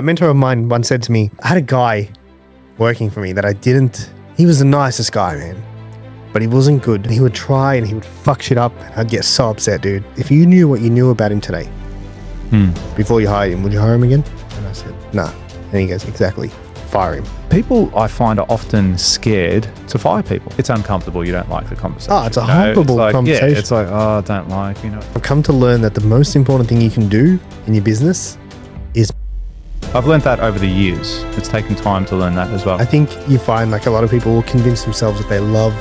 A mentor of mine once said to me, I had a guy working for me that he was the nicest guy, man. But he wasn't good. He would try and he would fuck shit up. I'd get so upset, dude. If you knew what you knew about him today, before you hired him, would you hire him again? And I said, nah. And he goes, exactly. Fire him. People, I find, are often scared to fire people. It's uncomfortable. You don't like the conversation. Oh, it's a horrible conversation. Yeah, it's like, oh, I don't like, I've come to learn that the most important thing you can do in your business is... I've learned that over the years. It's taken time to learn that as well. I think you find like a lot of people will convince themselves that they love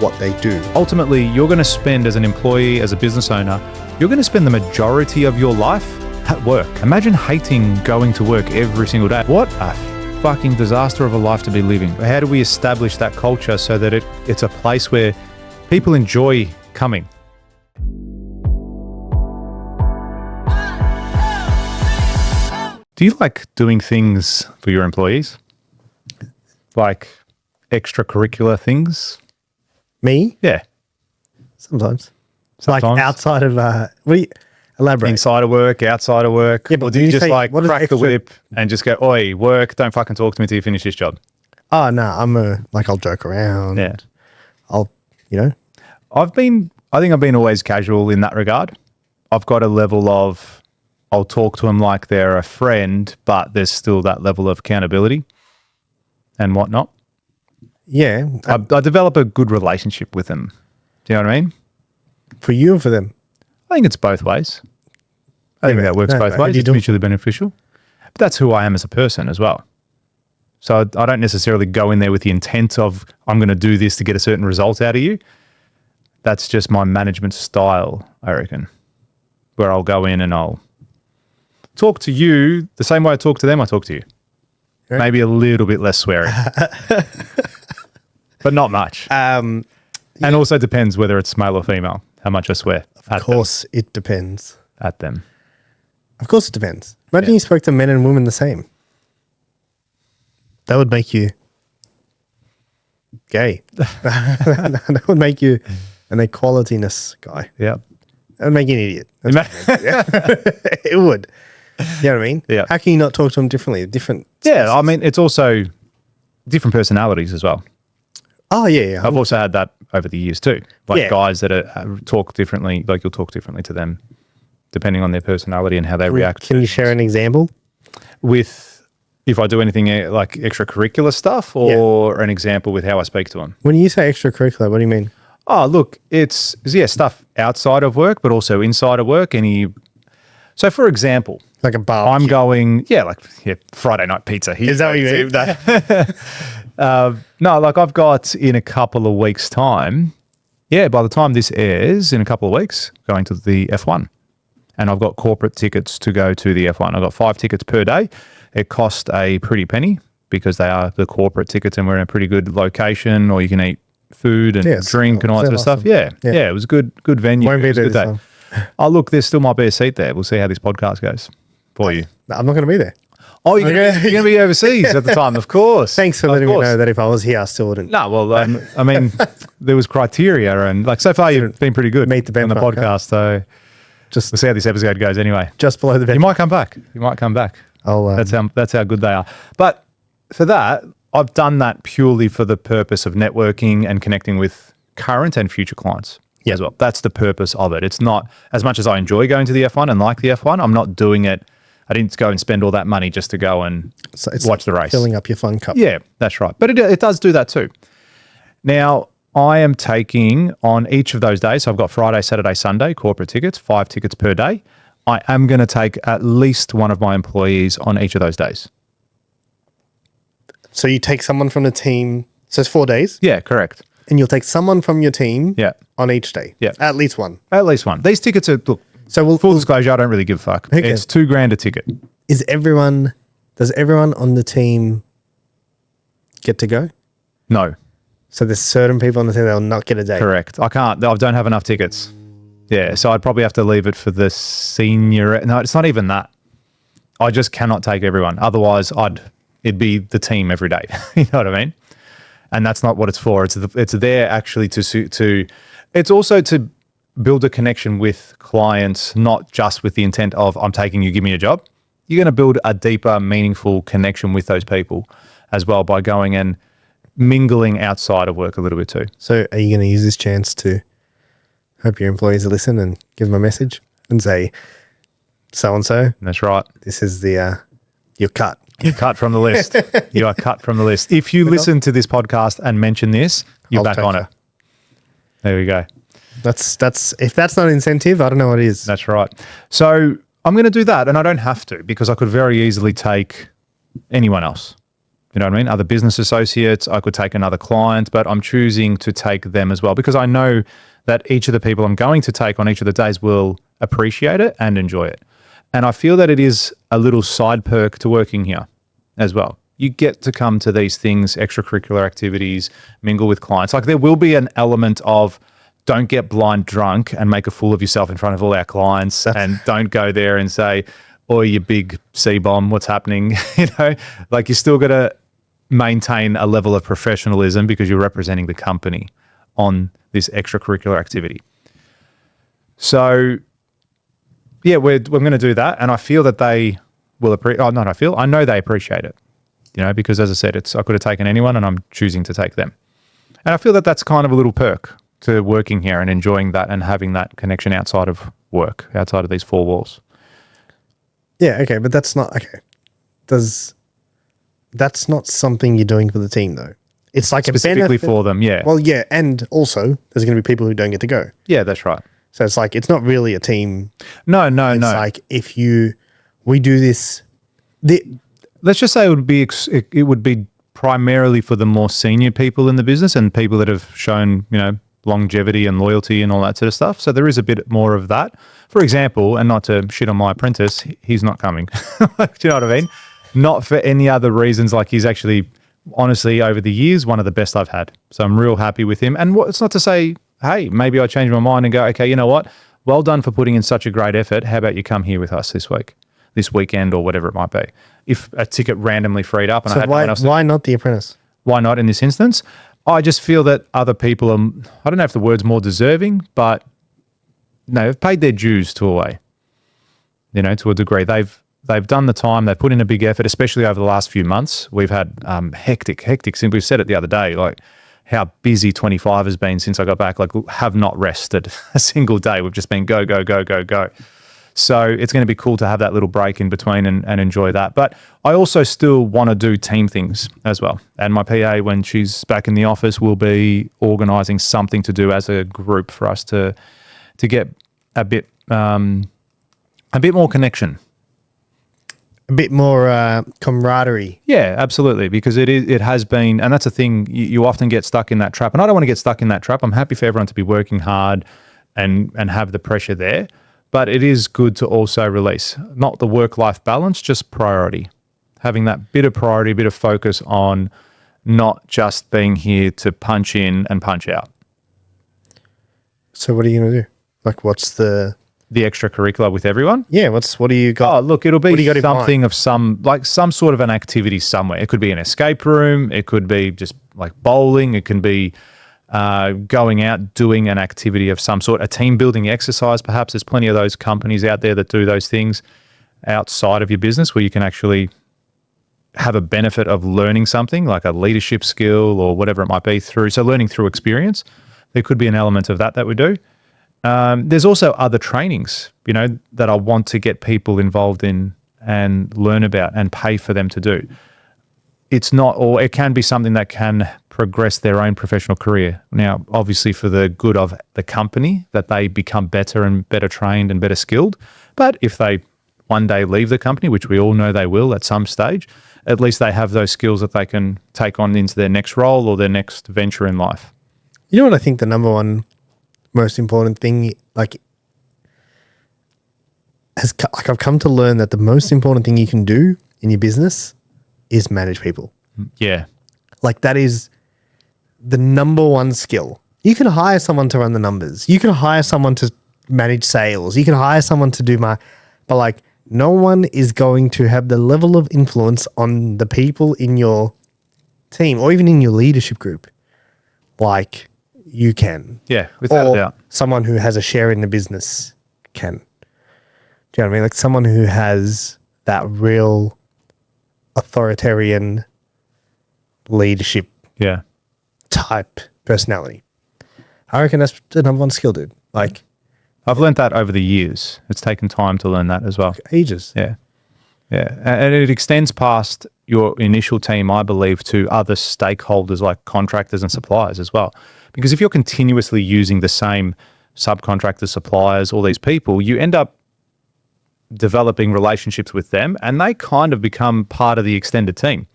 what they do. Ultimately, you're going to spend, as an employee, as a business owner, you're going to spend the majority of your life at work. Imagine hating going to work every single day. What a fucking disaster of a life to be living. How do we establish that culture so that it's a place where people enjoy coming? Do you like doing things for your employees? Like extracurricular things? Me? Yeah. Sometimes. Like outside of, elaborate. Inside of work, outside of work. Yeah, but or do you just like crack the extra... whip and just go, oi, work, don't fucking talk to me till you finish this job? Oh, no, I'll joke around. Yeah. I think I've been always casual in that regard. I've got a level of, I'll talk to them like they're a friend, but there's still that level of accountability and whatnot. Yeah. I develop a good relationship with them. Do you know what I mean? For you or for them? I think it's both ways. I think that works both ways. It's mutually beneficial. But that's who I am as a person as well. So I don't necessarily go in there with the intent of, I'm going to do this to get a certain result out of you. That's just my management style, I reckon, where I'll go in and I'll talk to you the same way I talk to them, I talk to you. Right. Maybe a little bit less swearing, but not much. And also depends whether it's male or female, how much I swear. Of course, it depends. At them. Of course, it depends. Imagine you spoke to men and women the same. That would make you gay. That would make you an equalityness guy. Yeah. That would make you an idiot. It would. You know what I mean? Yeah. How can you not talk to them differently? Different Yeah, spaces? I mean, it's also different personalities as well. Oh, yeah. I've also had that over the years too. Like guys that talk differently, like you'll talk differently to them depending on their personality and how they react. Can you share an example? With, if I do anything like extracurricular stuff or an example with how I speak to them? When you say extracurricular, what do you mean? Oh, look, it's stuff outside of work, but also inside of work. So for example, like a bar. I'm going, Friday night pizza. Is that what you mean? No, like I've got in a couple of weeks' time, by the time this airs, in a couple of weeks, going to the F1. And I've got corporate tickets to go to the F1. I've got 5 tickets per day. It cost a pretty penny because they are the corporate tickets and we're in a pretty good location, or you can eat food and drink and all that sort of stuff. Yeah, it was a good venue. Won't be there this time. Oh, look, there still might be a seat there. We'll see how this podcast goes for you. No, I'm not going to be there. Oh, you're going to be overseas at the time, of course. Thanks for letting me know that if I was here, I still wouldn't. No, well, I mean, there was criteria, and like so far you've been pretty good meet the on the podcast. So we'll see how this episode goes anyway. Just below the bench. You might come back. That's how good they are. But for that, I've done that purely for the purpose of networking and connecting with current and future clients. As well. That's the purpose of it. It's not, as much as I enjoy going to the F1 and like the F1, I'm not doing it. I didn't go and spend all that money just to go and watch the race. Filling up your fun cup. Yeah, that's right. But it does do that too. Now, I am taking on each of those days, so I've got Friday, Saturday, Sunday, corporate tickets, 5 tickets per day. I am going to take at least one of my employees on each of those days. So you take someone from the team, so it's 4 days? Yeah, correct. And you'll take someone from your team on each day? Yeah. At least one? At least one. These tickets are, look, so full disclosure, I don't really give a fuck. Okay. It's $2,000 a ticket. Does everyone on the team get to go? No. So there's certain people on the team that will not get a day? Correct. I can't, I don't have enough tickets. Yeah, so I'd probably have to leave it for the senior. No, it's not even that. I just cannot take everyone. Otherwise, it'd be the team every day. You know what I mean? And that's not what it's for. It's there actually to it's also to build a connection with clients, not just with the intent of I'm taking you, give me a job. you're going to build a deeper, meaningful connection with those people as well by going and mingling outside of work a little bit too. So are you going to use this chance to hope your employees listen and give them a message and say, so-and-so? That's right. This is the, you're cut. You're cut from the list. You are cut from the list. If you listen to this podcast and mention this, you're back on it. There we go. That's if that's not incentive, I don't know what is. That's right. So I'm going to do that, and I don't have to because I could very easily take anyone else. You know what I mean? Other business associates, I could take another client, but I'm choosing to take them as well because I know that each of the people I'm going to take on each of the days will appreciate it and enjoy it. And I feel that it is a little side perk to working here as well. You get to come to these things, extracurricular activities, mingle with clients. Like there will be an element of don't get blind drunk and make a fool of yourself in front of all our clients and don't go there and say, oh, you big C-bomb, what's happening? You know, like you still got to maintain a level of professionalism because you're representing the company on this extracurricular activity. So yeah, we're going to do that. And I feel that they will I know they appreciate it, you know, because as I said, I could have taken anyone and I'm choosing to take them. And I feel that that's kind of a little perk to working here and enjoying that and having that connection outside of work, outside of these four walls. Yeah, okay, but that's not okay. That's not something you're doing for the team though. It's like specifically for them, yeah. Well, yeah, and also there's going to be people who don't get to go. Yeah, that's right. So it's like it's not really a team. No. It's like if we do this. Let's just say it would be primarily for the more senior people in the business and people that have shown, you know, longevity and loyalty and all that sort of stuff. So there is a bit more of that. For example, and not to shit on my apprentice, he's not coming. Do you know what I mean? Not for any other reasons. Like he's actually, honestly, over the years, one of the best I've had. So I'm real happy with him. And it's not to say, hey, maybe I change my mind and go, okay, you know what? Well done for putting in such a great effort. How about you come here with us this weekend or whatever it might be. If a ticket randomly freed up. And so why not the apprentice? Why not in this instance? I just feel that other people are, I don't know if the word's more deserving, but no, they've paid their dues to a way, you know, to a degree. They've done the time, they've put in a big effort, especially over the last few months. We've had hectic, since we've said it the other day, like how busy 25 has been since I got back, like have not rested a single day. We've just been go. So it's going to be cool to have that little break in between and enjoy that. But I also still want to do team things as well. And my PA, when she's back in the office, will be organising something to do as a group for us to get a bit more connection. A bit more camaraderie. Yeah, absolutely. Because it has been, and that's a thing, you often get stuck in that trap. And I don't want to get stuck in that trap. I'm happy for everyone to be working hard and have the pressure there. But it is good to also release, not the work-life balance, just priority. Having that bit of priority, bit of focus on not just being here to punch in and punch out. So what are you going to do? Like what's the extracurricular with everyone? Yeah, what do you got? Oh, look, it'll be something of some sort of an activity somewhere. It could be an escape room. It could be just like bowling. It can be going out, doing an activity of some sort, a team building exercise. Perhaps there's plenty of those companies out there that do those things outside of your business where you can actually have a benefit of learning something like a leadership skill or whatever it might be so learning through experience. There could be an element of that we do. There's also other trainings, you know, that I want to get people involved in and learn about and pay for them to do. It's not, or it can be something that can progress their own professional career. Now, obviously for the good of the company, that they become better and better trained and better skilled. But if they one day leave the company, which we all know they will at some stage, at least they have those skills that they can take on into their next role or their next venture in life. You know what I think the number one most important thing, I've come to learn that the most important thing you can do in your business is manage people. Yeah. Like that is the number one skill. You can hire someone to run the numbers. You can hire someone to manage sales. You can hire someone to do but like no one is going to have the level of influence on the people in your team or even in your leadership group like you can. Yeah, without a doubt. Someone who has a share in the business can. Do you know what I mean? Like someone who has that real authoritarian leadership type personality. I reckon that's the number one skill, dude. Like, I've learned that over the years. It's taken time to learn that as well. Ages. Yeah. Yeah. And it extends past your initial team, I believe, to other stakeholders like contractors and suppliers as well. Because if you're continuously using the same subcontractors, suppliers, all these people, you end up developing relationships with them and they kind of become part of the extended team.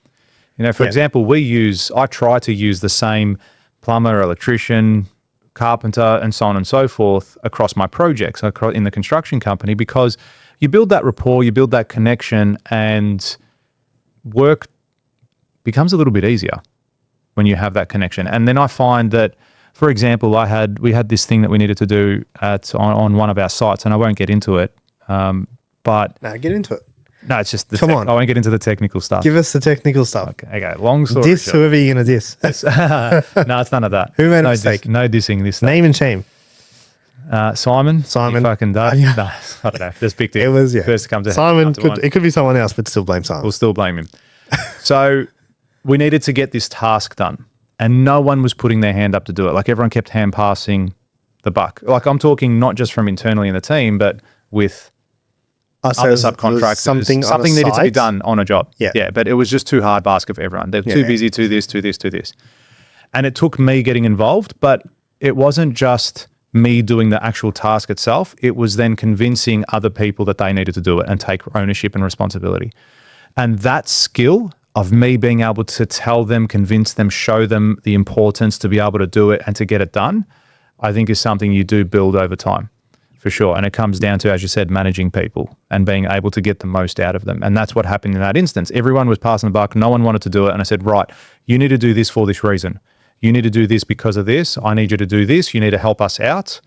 You know, for example, I try to use the same plumber, electrician, carpenter, and so on and so forth across my projects in the construction company, because you build that rapport, you build that connection, and work becomes a little bit easier when you have that connection. And then I find that, for example, we had this thing that we needed to do on one of our sites, and I won't get into it. But get into it. No, it's just Come on. I won't get into the technical stuff. Give us the technical stuff. Okay. Long story Diss short. whoever you're gonna diss. No, it's none of that. Who made a mistake? No dissing this stuff. Name and shame. Simon. Simon. You fucking dud. Yeah. No, I don't know. Just picked it. It was First comes to Simon. after one. It could be someone else, but still blame Simon. We'll still blame him. So we needed to get this task done, and no one was putting their hand up to do it. Like, everyone kept hand passing the buck. Like, I'm talking not just from internally in the team, but with other subcontractors. Something needed to be done on a job. Yeah, but it was just too hard basket for everyone. They're too busy to this. And it took me getting involved, but it wasn't just me doing the actual task itself. It was then convincing other people that they needed to do it and take ownership and responsibility. And that skill of me being able to tell them, convince them, show them the importance to be able to do it and to get it done, I think is something you do build over time. For sure. And it comes down to, as you said, managing people and being able to get the most out of them. And that's what happened in that instance. Everyone was passing the buck. No one wanted to do it. And I said, right, you need to do this for this reason. You need to do this because of this. I need you to do this. You need to help us out.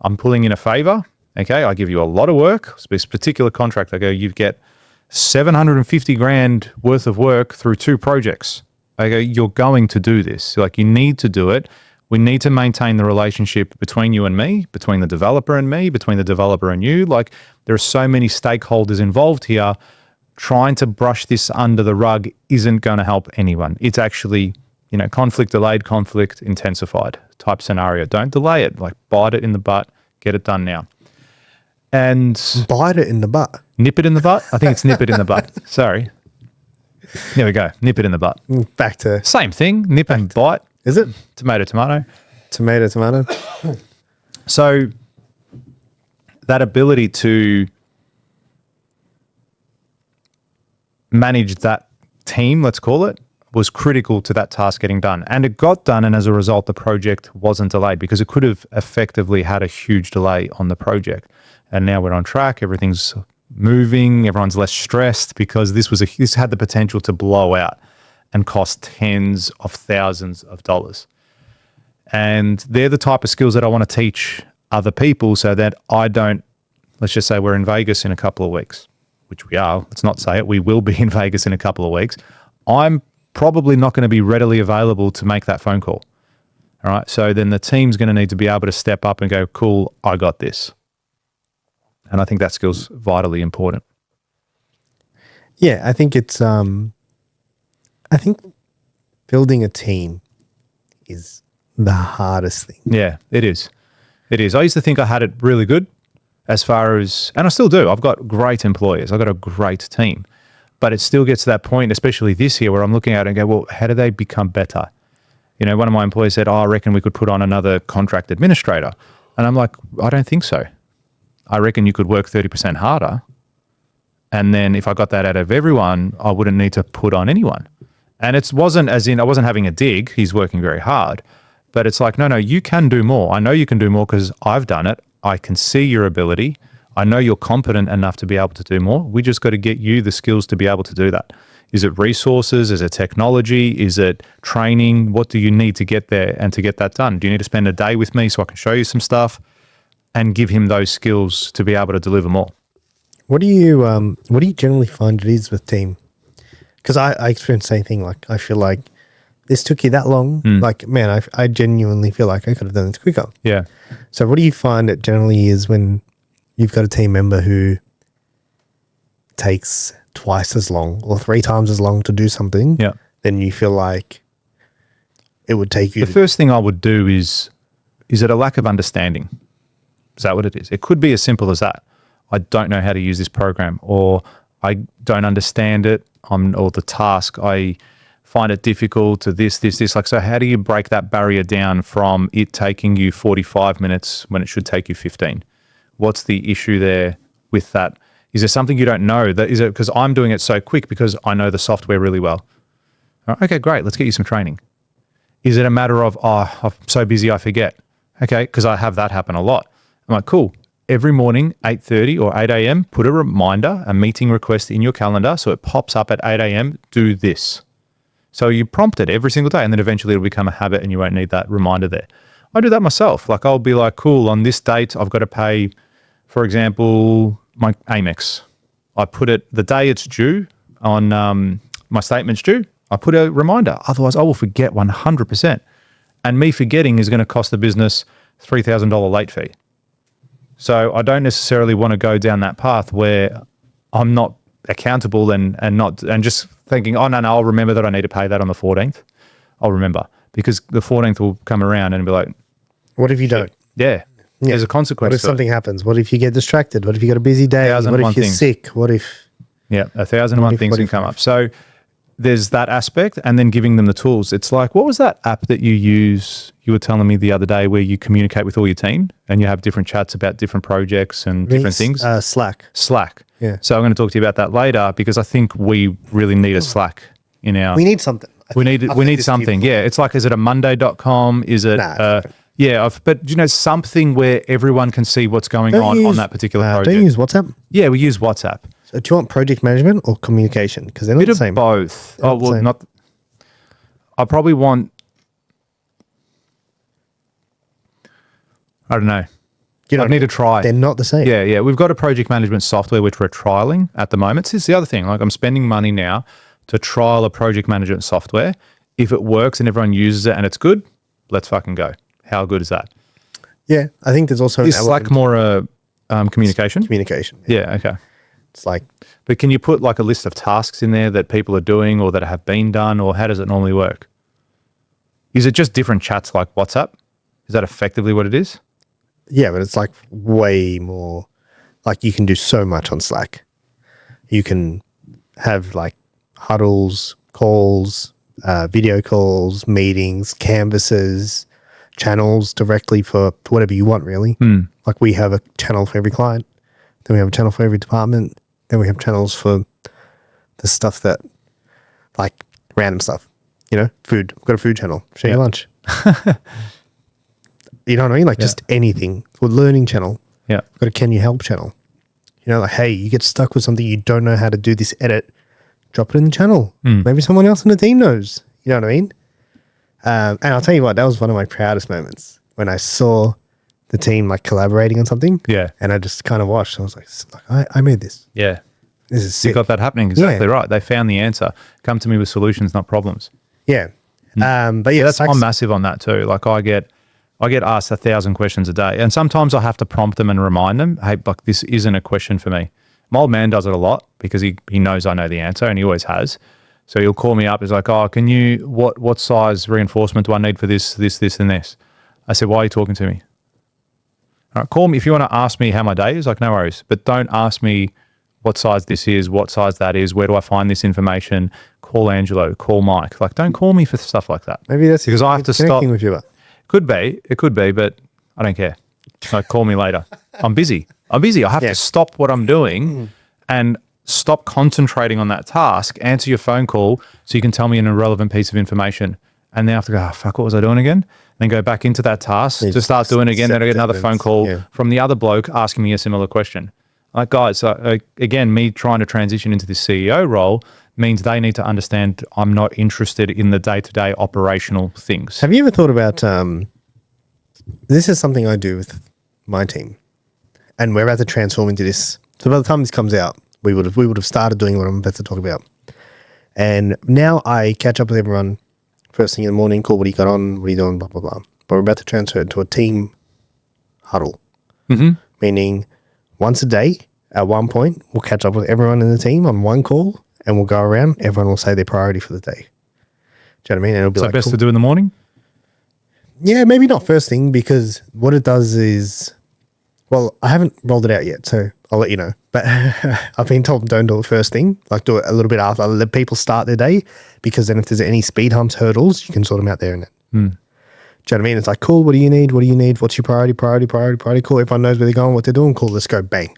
I'm pulling in a favor. Okay. I give you a lot of work. This particular contract, I go, you get 750 grand worth of work through 2 projects. I go, you're going to do this. Like, you need to do it. We need to maintain the relationship between you and me, between the developer and me, between the developer and you. Like, there are so many stakeholders involved here. Trying to brush this under the rug isn't going to help anyone. It's actually, conflict delayed, conflict intensified type scenario. Don't delay it. Like, bite it in the butt, get it done now. And bite it in the butt. Nip it in the butt? I think it's nip it in the butt. Sorry. There we go. Nip it in the butt. Back to same thing. Nip and bite. Is it? Tomato. Tomato. So that ability to manage that team, let's call it, was critical to that task getting done. And it got done, and as a result, the project wasn't delayed, because it could have effectively had a huge delay on the project. And now we're on track. Everything's moving. Everyone's less stressed, because this had the potential to blow out and cost tens of thousands of dollars. And they're the type of skills that I want to teach other people, so that I don't, let's just say we're in Vegas in a couple of weeks, which we are. Let's not say it. We will be in Vegas in a couple of weeks. I'm probably not going to be readily available to make that phone call. All right. So then the team's going to need to be able to step up and go, cool, I got this. And I think that skill's vitally important. Yeah, I think it's, I think building a team is the hardest thing. Yeah, it is. It is. I used to think I had it really good as far as, and I still do. I've got great employers. I've got a great team. But it still gets to that point, especially this year, where I'm looking at it and go, well, how do they become better? One of my employees said, I reckon we could put on another contract administrator. And I'm like, I don't think so. I reckon you could work 30% harder. And then if I got that out of everyone, I wouldn't need to put on anyone. And it wasn't as in, I wasn't having a dig. He's working very hard. But it's like, no, you can do more. I know you can do more because I've done it. I can see your ability. I know you're competent enough to be able to do more. We just got to get you the skills to be able to do that. Is it resources? Is it technology? Is it training? What do you need to get there and to get that done? Do you need to spend a day with me so I can show you some stuff and give him those skills to be able to deliver more? What do you generally find it is with team? Because I experience the same thing. Like, I feel like this took you that long. Like, man, I genuinely feel like I could have done this quicker. Yeah. So what do you find it generally is when you've got a team member who takes twice as long or 3 times as long to do something, then you feel like it would take you. The first thing I would do is it a lack of understanding? Is that what it is? It could be as simple as that. I don't know how to use this program, or I don't understand it or the task. I find it difficult to this. Like, so how do you break that barrier down from it taking you 45 minutes when it should take you 15? What's the issue there with that? Is there something you don't know? Is it because I'm doing it so quick because I know the software really well? Okay, great. Let's get you some training. Is it a matter of, I'm so busy I forget? Okay, because I have that happen a lot. I'm like, cool. Every morning, 8:30 or 8 a.m., put a reminder, a meeting request in your calendar so it pops up at 8 a.m., do this. So you prompt it every single day, and then eventually it'll become a habit and you won't need that reminder there. I do that myself. Like, I'll be like, cool, on this date, I've got to pay, for example, my Amex. I put it the day it's due on my statement's due. I put a reminder. Otherwise, I will forget 100%. And me forgetting is going to cost the business $3,000 late fee. So I don't necessarily want to go down that path where I'm not accountable and just thinking, oh, no, I'll remember that I need to pay that on the 14th. I'll remember, because the 14th will come around and be like, what if you don't? Yeah. There's a consequence. What if something happens? What if you get distracted? What if you got a busy day? What if you're sick? What if? Yeah, 1,001 things can come up. So there's that aspect, and then giving them the tools. It's like, what was that app that you use? You were telling me the other day where you communicate with all your team and you have different chats about different projects and different things. Slack. Yeah. So I'm going to talk to you about that later, because I think we really need a Slack in our. We need something. We need something. Yeah. It's like, is it a Monday.com? Is it? But something where everyone can see what's going on that particular project. Don't you use WhatsApp? Yeah, we use WhatsApp. So do you want project management or communication? Because they're not the same. Both. Not. I probably want. I don't know. I need to try. They're not the same. Yeah. We've got a project management software which we're trialing at the moment. So it's the other thing. Like, I'm spending money now to trial a project management software. If it works and everyone uses it and it's good, let's fucking go. How good is that? Yeah, I think there's also Is Slack more communication? Communication. Yeah. Okay. It's like, but can you put like a list of tasks in there that people are doing or that have been done, or how does it normally work? Is it just different chats like WhatsApp? Is that effectively what it is? Yeah, but it's like way more, like you can do so much on Slack. You can have like huddles, calls, video calls, meetings, canvases, channels directly for whatever you want, really. Like, we have a channel for every client. Then we have a channel for every department. Then we have channels for the stuff that, like, random stuff. Food. We've got a food channel. Share your lunch. You know what I mean? Like, just anything. Or learning channel. Yeah. We've got a Can You Help channel. Like, hey, you get stuck with something, you don't know how to do this edit, drop it in the channel. Maybe someone else in the team knows. You know what I mean? And I'll tell you what, that was one of my proudest moments when I saw the team like collaborating on something. Yeah. And I just kind of watched. I was like, I made this. Yeah. This is sick. You got that happening. Exactly right. They found the answer. Come to me with solutions, not problems. Yeah. But yeah, I'm massive on that too. Like, I get asked 1,000 questions a day, and sometimes I have to prompt them and remind them, hey, like, this isn't a question for me. My old man does it a lot because he knows I know the answer, and he always has. So he'll call me up. He's like, oh, can you, what size reinforcement do I need for this, and this? I said, why are you talking to me? All right, call me if you want to ask me how my day is. Like, no worries, but don't ask me what size this is, what size that is, where do I find this information? Call Angelo, call Mike. Like, don't call me for stuff like that. Maybe that's because I have to stop. With you. It could be, but I don't care. Like, call me later. I'm busy. I have to stop what I'm doing and stop concentrating on that task, answer your phone call so you can tell me an irrelevant piece of information. And then I have to go, oh, fuck, what was I doing again? Then go back into that task to start doing it again. Then I get another phone call from the other bloke asking me a similar question. Like, guys, again, me trying to transition into this CEO role means they need to understand I'm not interested in the day-to-day operational things. Have you ever thought about, this is something I do with my team, and we're about to transform into this. So by the time this comes out, we would have started doing what I'm about to talk about. And now I catch up with everyone first thing in the morning, cool, what do you got on, what are you doing, blah, blah, blah. But we're about to transfer it to a team huddle, meaning once a day, at one point, we'll catch up with everyone in the team on one call and we'll go around. Everyone will say their priority for the day. Do you know what I mean? And it'll be So like, best cool. to do in the morning? Yeah, maybe not first thing, because what it does is, well, I haven't rolled it out yet, so I'll let you know. But I've been told don't do it first thing, like do it a little bit after. Let people start their day, because then if there's any speed humps, hurdles, you can sort them out there and then. Do you know what I mean? It's like, cool, what do you need? What do you need? What's your priority? Cool, everyone knows where they're going, what they're doing. Cool, let's go, bang.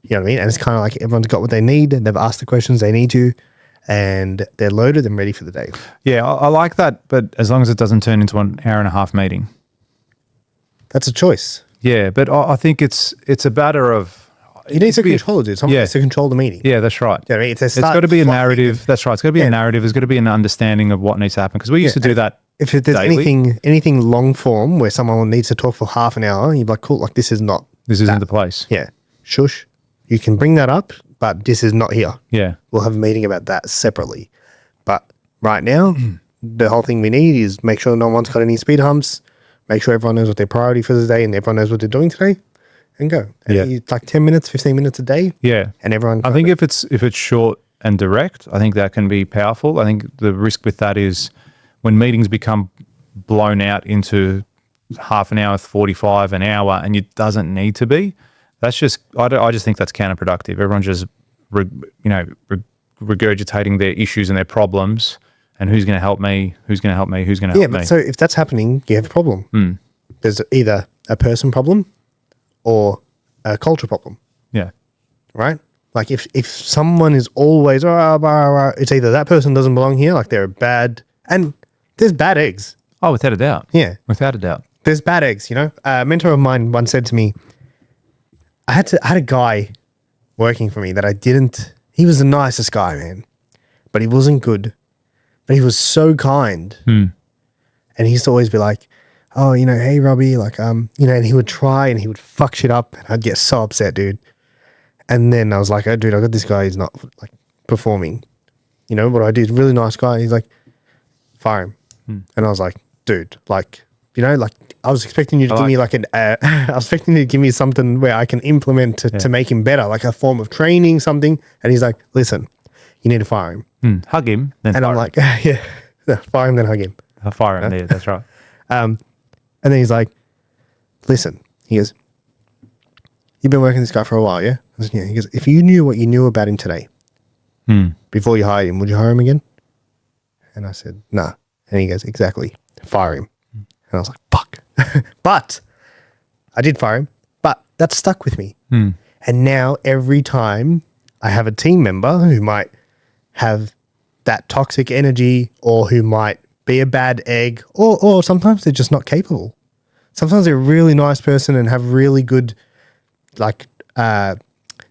You know what I mean? And it's kind of like everyone's got what they need and they've asked the questions they need to and they're loaded and ready for the day. Yeah, I like that, but as long as it doesn't turn into an hour and a half meeting. That's a choice. Yeah, but I think it's a matter of... You need to control it, dude. Someone needs to control the meeting. Yeah, that's right. You know what I mean? It's got to be a narrative. That's right. It's got to be a narrative. There's got to be an understanding of what needs to happen, because we used to do that. If there's anything long form where someone needs to talk for half an hour, you're like, cool, like this isn't the place. Yeah. Shush. You can bring that up, but this is not here. Yeah. We'll have a meeting about that separately. But right now, the whole thing we need is make sure no one's got any speed humps, make sure everyone knows what their priority for the day and everyone knows what they're doing today, and go. And it's like 10 minutes, 15 minutes a day. Yeah. And everyone... I think if it's short and direct, I think that can be powerful. I think the risk with that is when meetings become blown out into half an hour, 45, an hour, and it doesn't need to be. That's just, I just think that's counterproductive. Everyone's just, regurgitating their issues and their problems, and who's going to help me, who's going to help me, who's going to help me. Yeah, but so if that's happening, you have a problem. There's either a person problem or a culture problem. Yeah. Right? Like if someone is always, it's either that person doesn't belong here, like they're bad, and there's bad eggs. Oh, without a doubt. Yeah. Without a doubt. There's bad eggs, you know? A mentor of mine once said to me, I had a guy working for me that he was the nicest guy, man, but he wasn't good, but he was so kind. And he used to always be like, oh, hey, Robby, like, and he would try and he would fuck shit up and I'd get so upset, dude. And then I was like, oh, dude, I got this guy, he's not like performing. What do I do? He's a really nice guy. He's like, fire him. And I was like, dude, like, like I was expecting you to give me like I was expecting you to give me something where I can implement to make him better, like a form of training, something. And he's like, listen, you need to fire him. Hug him, then and fire I'm like, yeah, fire him, then hug him. Fire him, yeah, that's right. And then he's like, listen, he goes, you've been working with this guy for a while, yeah? I said, yeah. He goes, if you knew what you knew about him today, before you hired him, would you hire him again? And I said, nah. And he goes, exactly, fire him. And I was like, fuck. But I did fire him, but that stuck with me. And now every time I have a team member who might have that toxic energy or who might be a bad egg or sometimes they're just not capable. Sometimes they're a really nice person and have really good like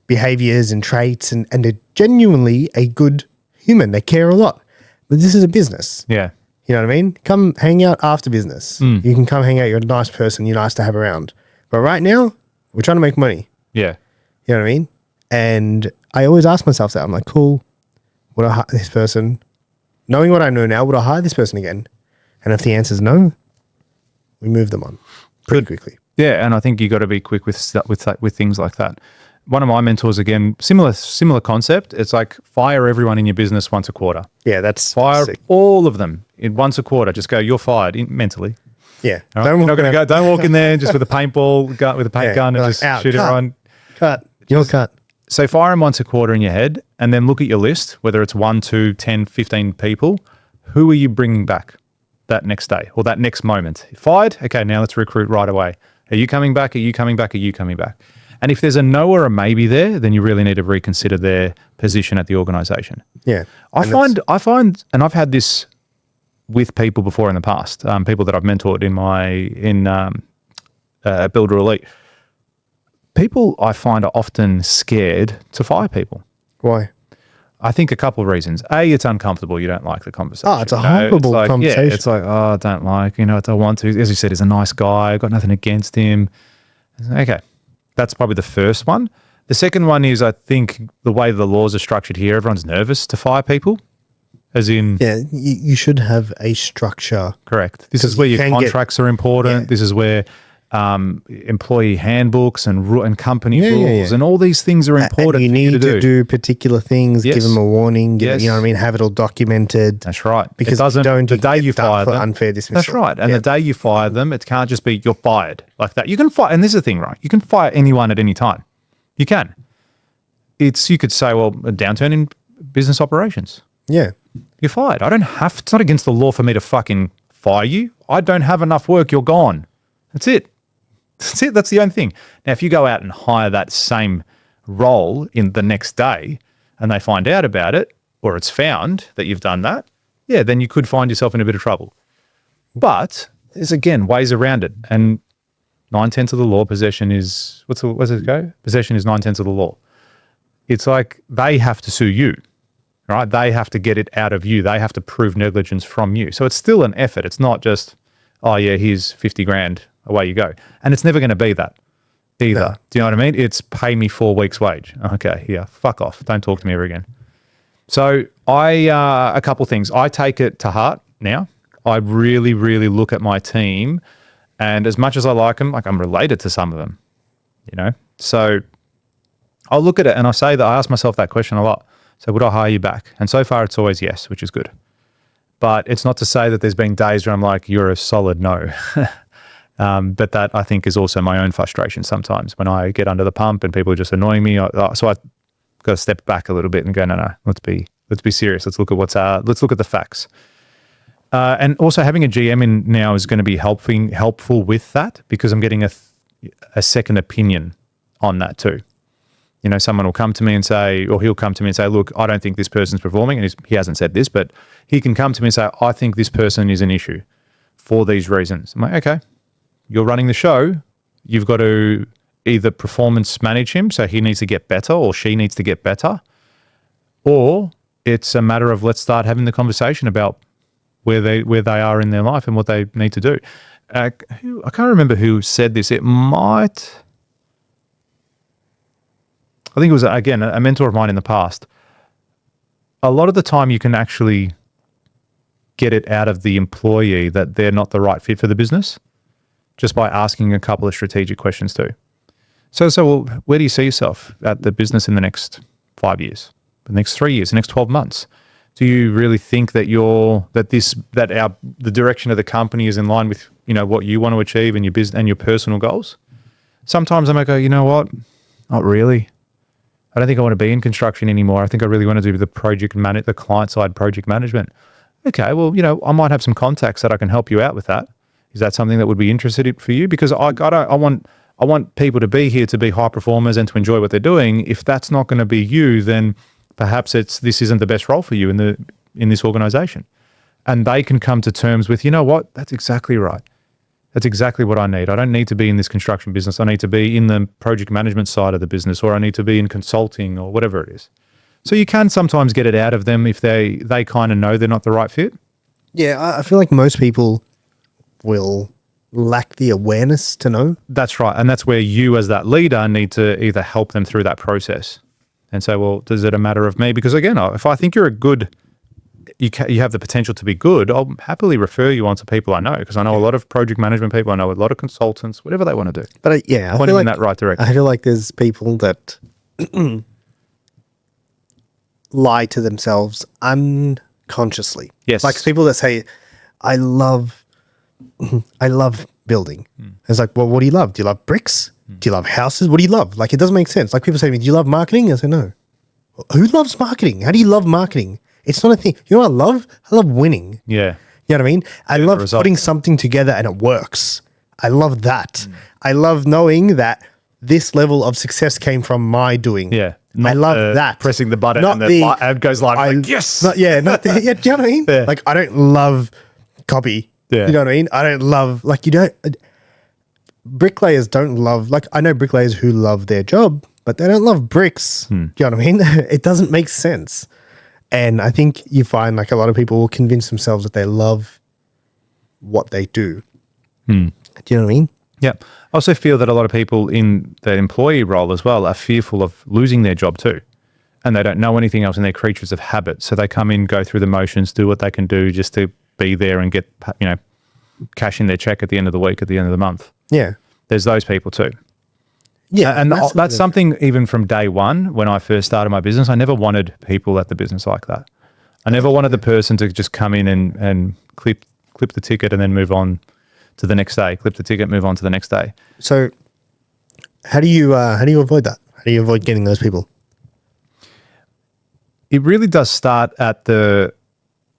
behaviors and traits and they're genuinely a good human. They care a lot. But this is a business. Yeah. You know what I mean? Come hang out after business. You can come hang out. You're a nice person. You're nice to have around. But right now, we're trying to make money. Yeah. You know what I mean? And I always ask myself that. I'm like, cool, would I hire this person? Knowing what I know now, would I hire this person again? And if the answer is no, we move them on pretty quickly. Yeah, and I think you got to be quick with things like that. One of my mentors, again, similar concept. It's like fire everyone in your business once a quarter. Yeah, that's fire sick. all of them in once a quarter. Just go, you're fired mentally. Yeah, Right? You're not going to go. Don't walk in there just with a paintball gun, with a paint gun, and just shoot everyone. Cut. You're cut. So fire them once a quarter in your head, and then look at your list. Whether it's 1, 2, 10, 15 people, who are you bringing back that next day or that next moment? Fired. Okay, now let's recruit right away. Are you coming back? Are you coming back? Are you coming back? And if there's a no or a maybe there, then you really need to reconsider their position at the organisation. Yeah, I find, and I've had this with people before in the past, people that I've mentored in Builder Elite. People I find are often scared to fire people. Why? I think a couple of reasons. A, it's uncomfortable. You don't like the conversation. Oh, it's a horrible conversation. Yeah, it's like, oh, I don't like, I don't want to. As you said, he's a nice guy. I've got nothing against him. Okay. That's probably the first one. The second one is, I think the way the laws are structured here, everyone's nervous to fire people. As in... Yeah, you should have a structure. Correct. This is where your contracts are important. Yeah. This is where employee handbooks and company rules, and all these things are important. And you need to do particular things. Yes. Give them a warning. Yes. You know what I mean? Have it all documented. That's right. Because it doesn't. don't The day you fire them, unfair dismissal. that's right. And the day you fire them, it can't just be you're fired like that. You can fire, and this is the thing, right? You can fire anyone at any time. You can. You could say, well, a downturn in business operations. Yeah. You're fired. I don't have. It's not against the law for me to fucking fire you. I don't have enough work. You're gone. That's it. That's it. That's the only thing. Now, if you go out and hire that same role in the next day and they find out about it, or it's found that you've done that, yeah, then you could find yourself in a bit of trouble. But there's, again, ways around it. And 9/10 of the law, possession is, what's it go? Possession is 9/10 of the law. It's like they have to sue you, right? They have to get it out of you. They have to prove negligence from you. So it's still an effort. It's not just, oh yeah, here's 50 grand, away you go. And it's never going to be that either. No. Do you know what I mean? It's pay me 4 weeks' wage. Okay, yeah, fuck off. Don't talk to me ever again. So a couple things. I take it to heart now. I really, really look at my team, and as much as I like them, like I'm related to some of them, you know? So I'll look at it and I say that I ask myself that question a lot. So would I hire you back? And so far it's always yes, which is good. But it's not to say that there's been days where I'm like, you're a solid no. But that I think is also my own frustration sometimes when I get under the pump and people are just annoying me. So I got to step back a little bit and go, no, let's be serious. Let's look at let's look at the facts. And also having a GM in now is going to be helpful with that, because I'm getting a second opinion on that too. You know, someone will come to me and say, or he'll come to me and say, look, I don't think this person's performing. And he hasn't said this, but he can come to me and say, I think this person is an issue for these reasons. I'm like, okay, you're running the show. You've got to either performance manage him, so he needs to get better or she needs to get better, or it's a matter of let's start having the conversation about where they are in their life and what they need to do. I can't remember who said this. It might... I think it was, again, a mentor of mine in the past. A lot of the time you can actually get it out of the employee that they're not the right fit for the business just by asking a couple of strategic questions too. So well, where do you see yourself at the business in the next 5 years, the next 3 years, the next 12 months? Do you really think that the direction of the company is in line with, you know, what you want to achieve in your business and your personal goals? Sometimes I might go, you know what? Not really. I don't think I want to be in construction anymore. I think I really want to do the client side project management. Okay, well, you know, I might have some contacts that I can help you out with that. Is that something that would be interested for you? Because I want people to be here to be high performers and to enjoy what they're doing. If that's not going to be you, then perhaps this isn't the best role for you in this organization. And they can come to terms with, you know what, that's exactly right. That's exactly what I need. I don't need to be in this construction business. I need to be in the project management side of the business, or I need to be in consulting or whatever it is. So you can sometimes get it out of them if they kind of know they're not the right fit. Yeah, I feel like most people will lack the awareness to know. That's right. And that's where you as that leader need to either help them through that process and say, well, does it a matter of me? Because again, if I think you're a good... You have the potential to be good, I'll happily refer you on to people I know, because I know a lot of project management people. I know a lot of consultants, whatever they want to do. But I feel in like, that right direction. I feel like there's people that lie to themselves unconsciously. Yes. Like people that say, I love building. It's like, well, what do you love? Do you love bricks? Do you love houses? What do you love? Like, it doesn't make sense. Like people say to me, do you love marketing? I say, no. Who loves marketing? How do you love marketing? It's not a thing. You know what I love? I love winning. Yeah. You know what I mean? I love putting something together and it works. I love that. I love knowing that this level of success came from my doing. Yeah. I love that. Pressing the button and the ad goes live. Like, yes. Do you know what I mean? Yeah. Like, I don't love copy. Yeah. You know what I mean? I don't love, bricklayers don't love, I know bricklayers who love their job, but they don't love bricks. Do you know what I mean? It doesn't make sense. And I think you find a lot of people will convince themselves that they love what they do. Do you know what I mean? Yeah. I also feel that a lot of people in the employee role as well are fearful of losing their job too. And they don't know anything else and they're creatures of habit. So they come in, go through the motions, do what they can do just to be there and get, cash in their check at the end of the week, at the end of the month. Yeah. There's those people too. Yeah. And that's something even from day one when I first started my business. I never wanted people at the business like that. I never wanted the person to just come in and clip the ticket and then move on to the next day. Clip the ticket, move on to the next day. So how do you avoid that? How do you avoid getting those people? It really does start at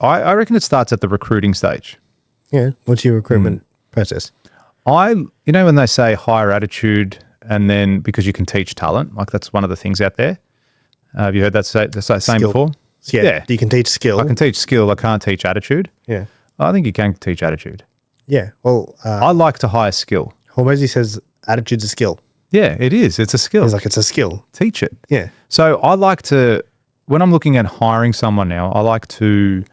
I reckon it starts at the recruiting stage. Yeah. What's your recruitment process? When they say hire attitude, and then because you can teach talent, like that's one of the things out there. Have you heard that saying before? Yeah. You can teach skill. I can teach skill. I can't teach attitude. Yeah. I think you can teach attitude. Yeah. Well, I like to hire skill. Hormozy says attitude's a skill. Yeah, it is. It's a skill. It's like it's a skill. Teach it. Yeah. So I like to, when I'm looking at hiring someone now, I like to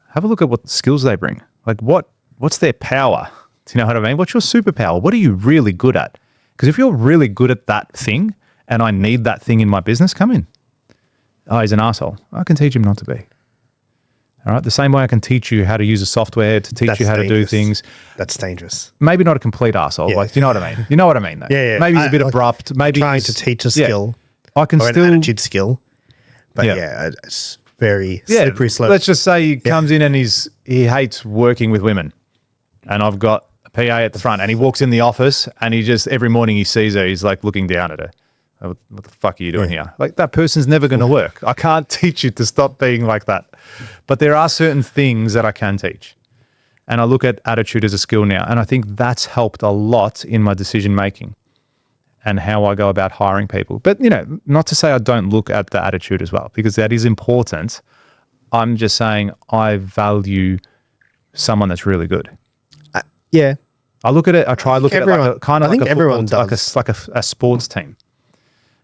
have a look at what skills they bring. Like what's their power? Do you know what I mean? What's your superpower? What are you really good at? Because if you're really good at that thing and I need that thing in my business, come in. Oh, he's an asshole. I can teach him not to be. All right. The same way I can teach you how to use a software to teach you how to do things. That's dangerous. Maybe not a complete asshole. Yeah. Like, you know what I mean? You know what I mean, though. Yeah. Maybe he's a bit abrupt. Maybe trying to teach a skill. I can or still an attitude skill. But it's very slippery slope. Let's just say he comes in and he hates working with women. And I've got a PA at the front and he walks in the office and he just, every morning he sees her, he's like looking down at her. What the fuck are you doing here? Like that person's never going to work. I can't teach you to stop being like that. But there are certain things that I can teach. And I look at attitude as a skill now. And I think that's helped a lot in my decision making and how I go about hiring people. But, not to say I don't look at the attitude as well, because that is important. I'm just saying I value someone that's really good. Yeah. I look at it, I try to look at it like a sports team.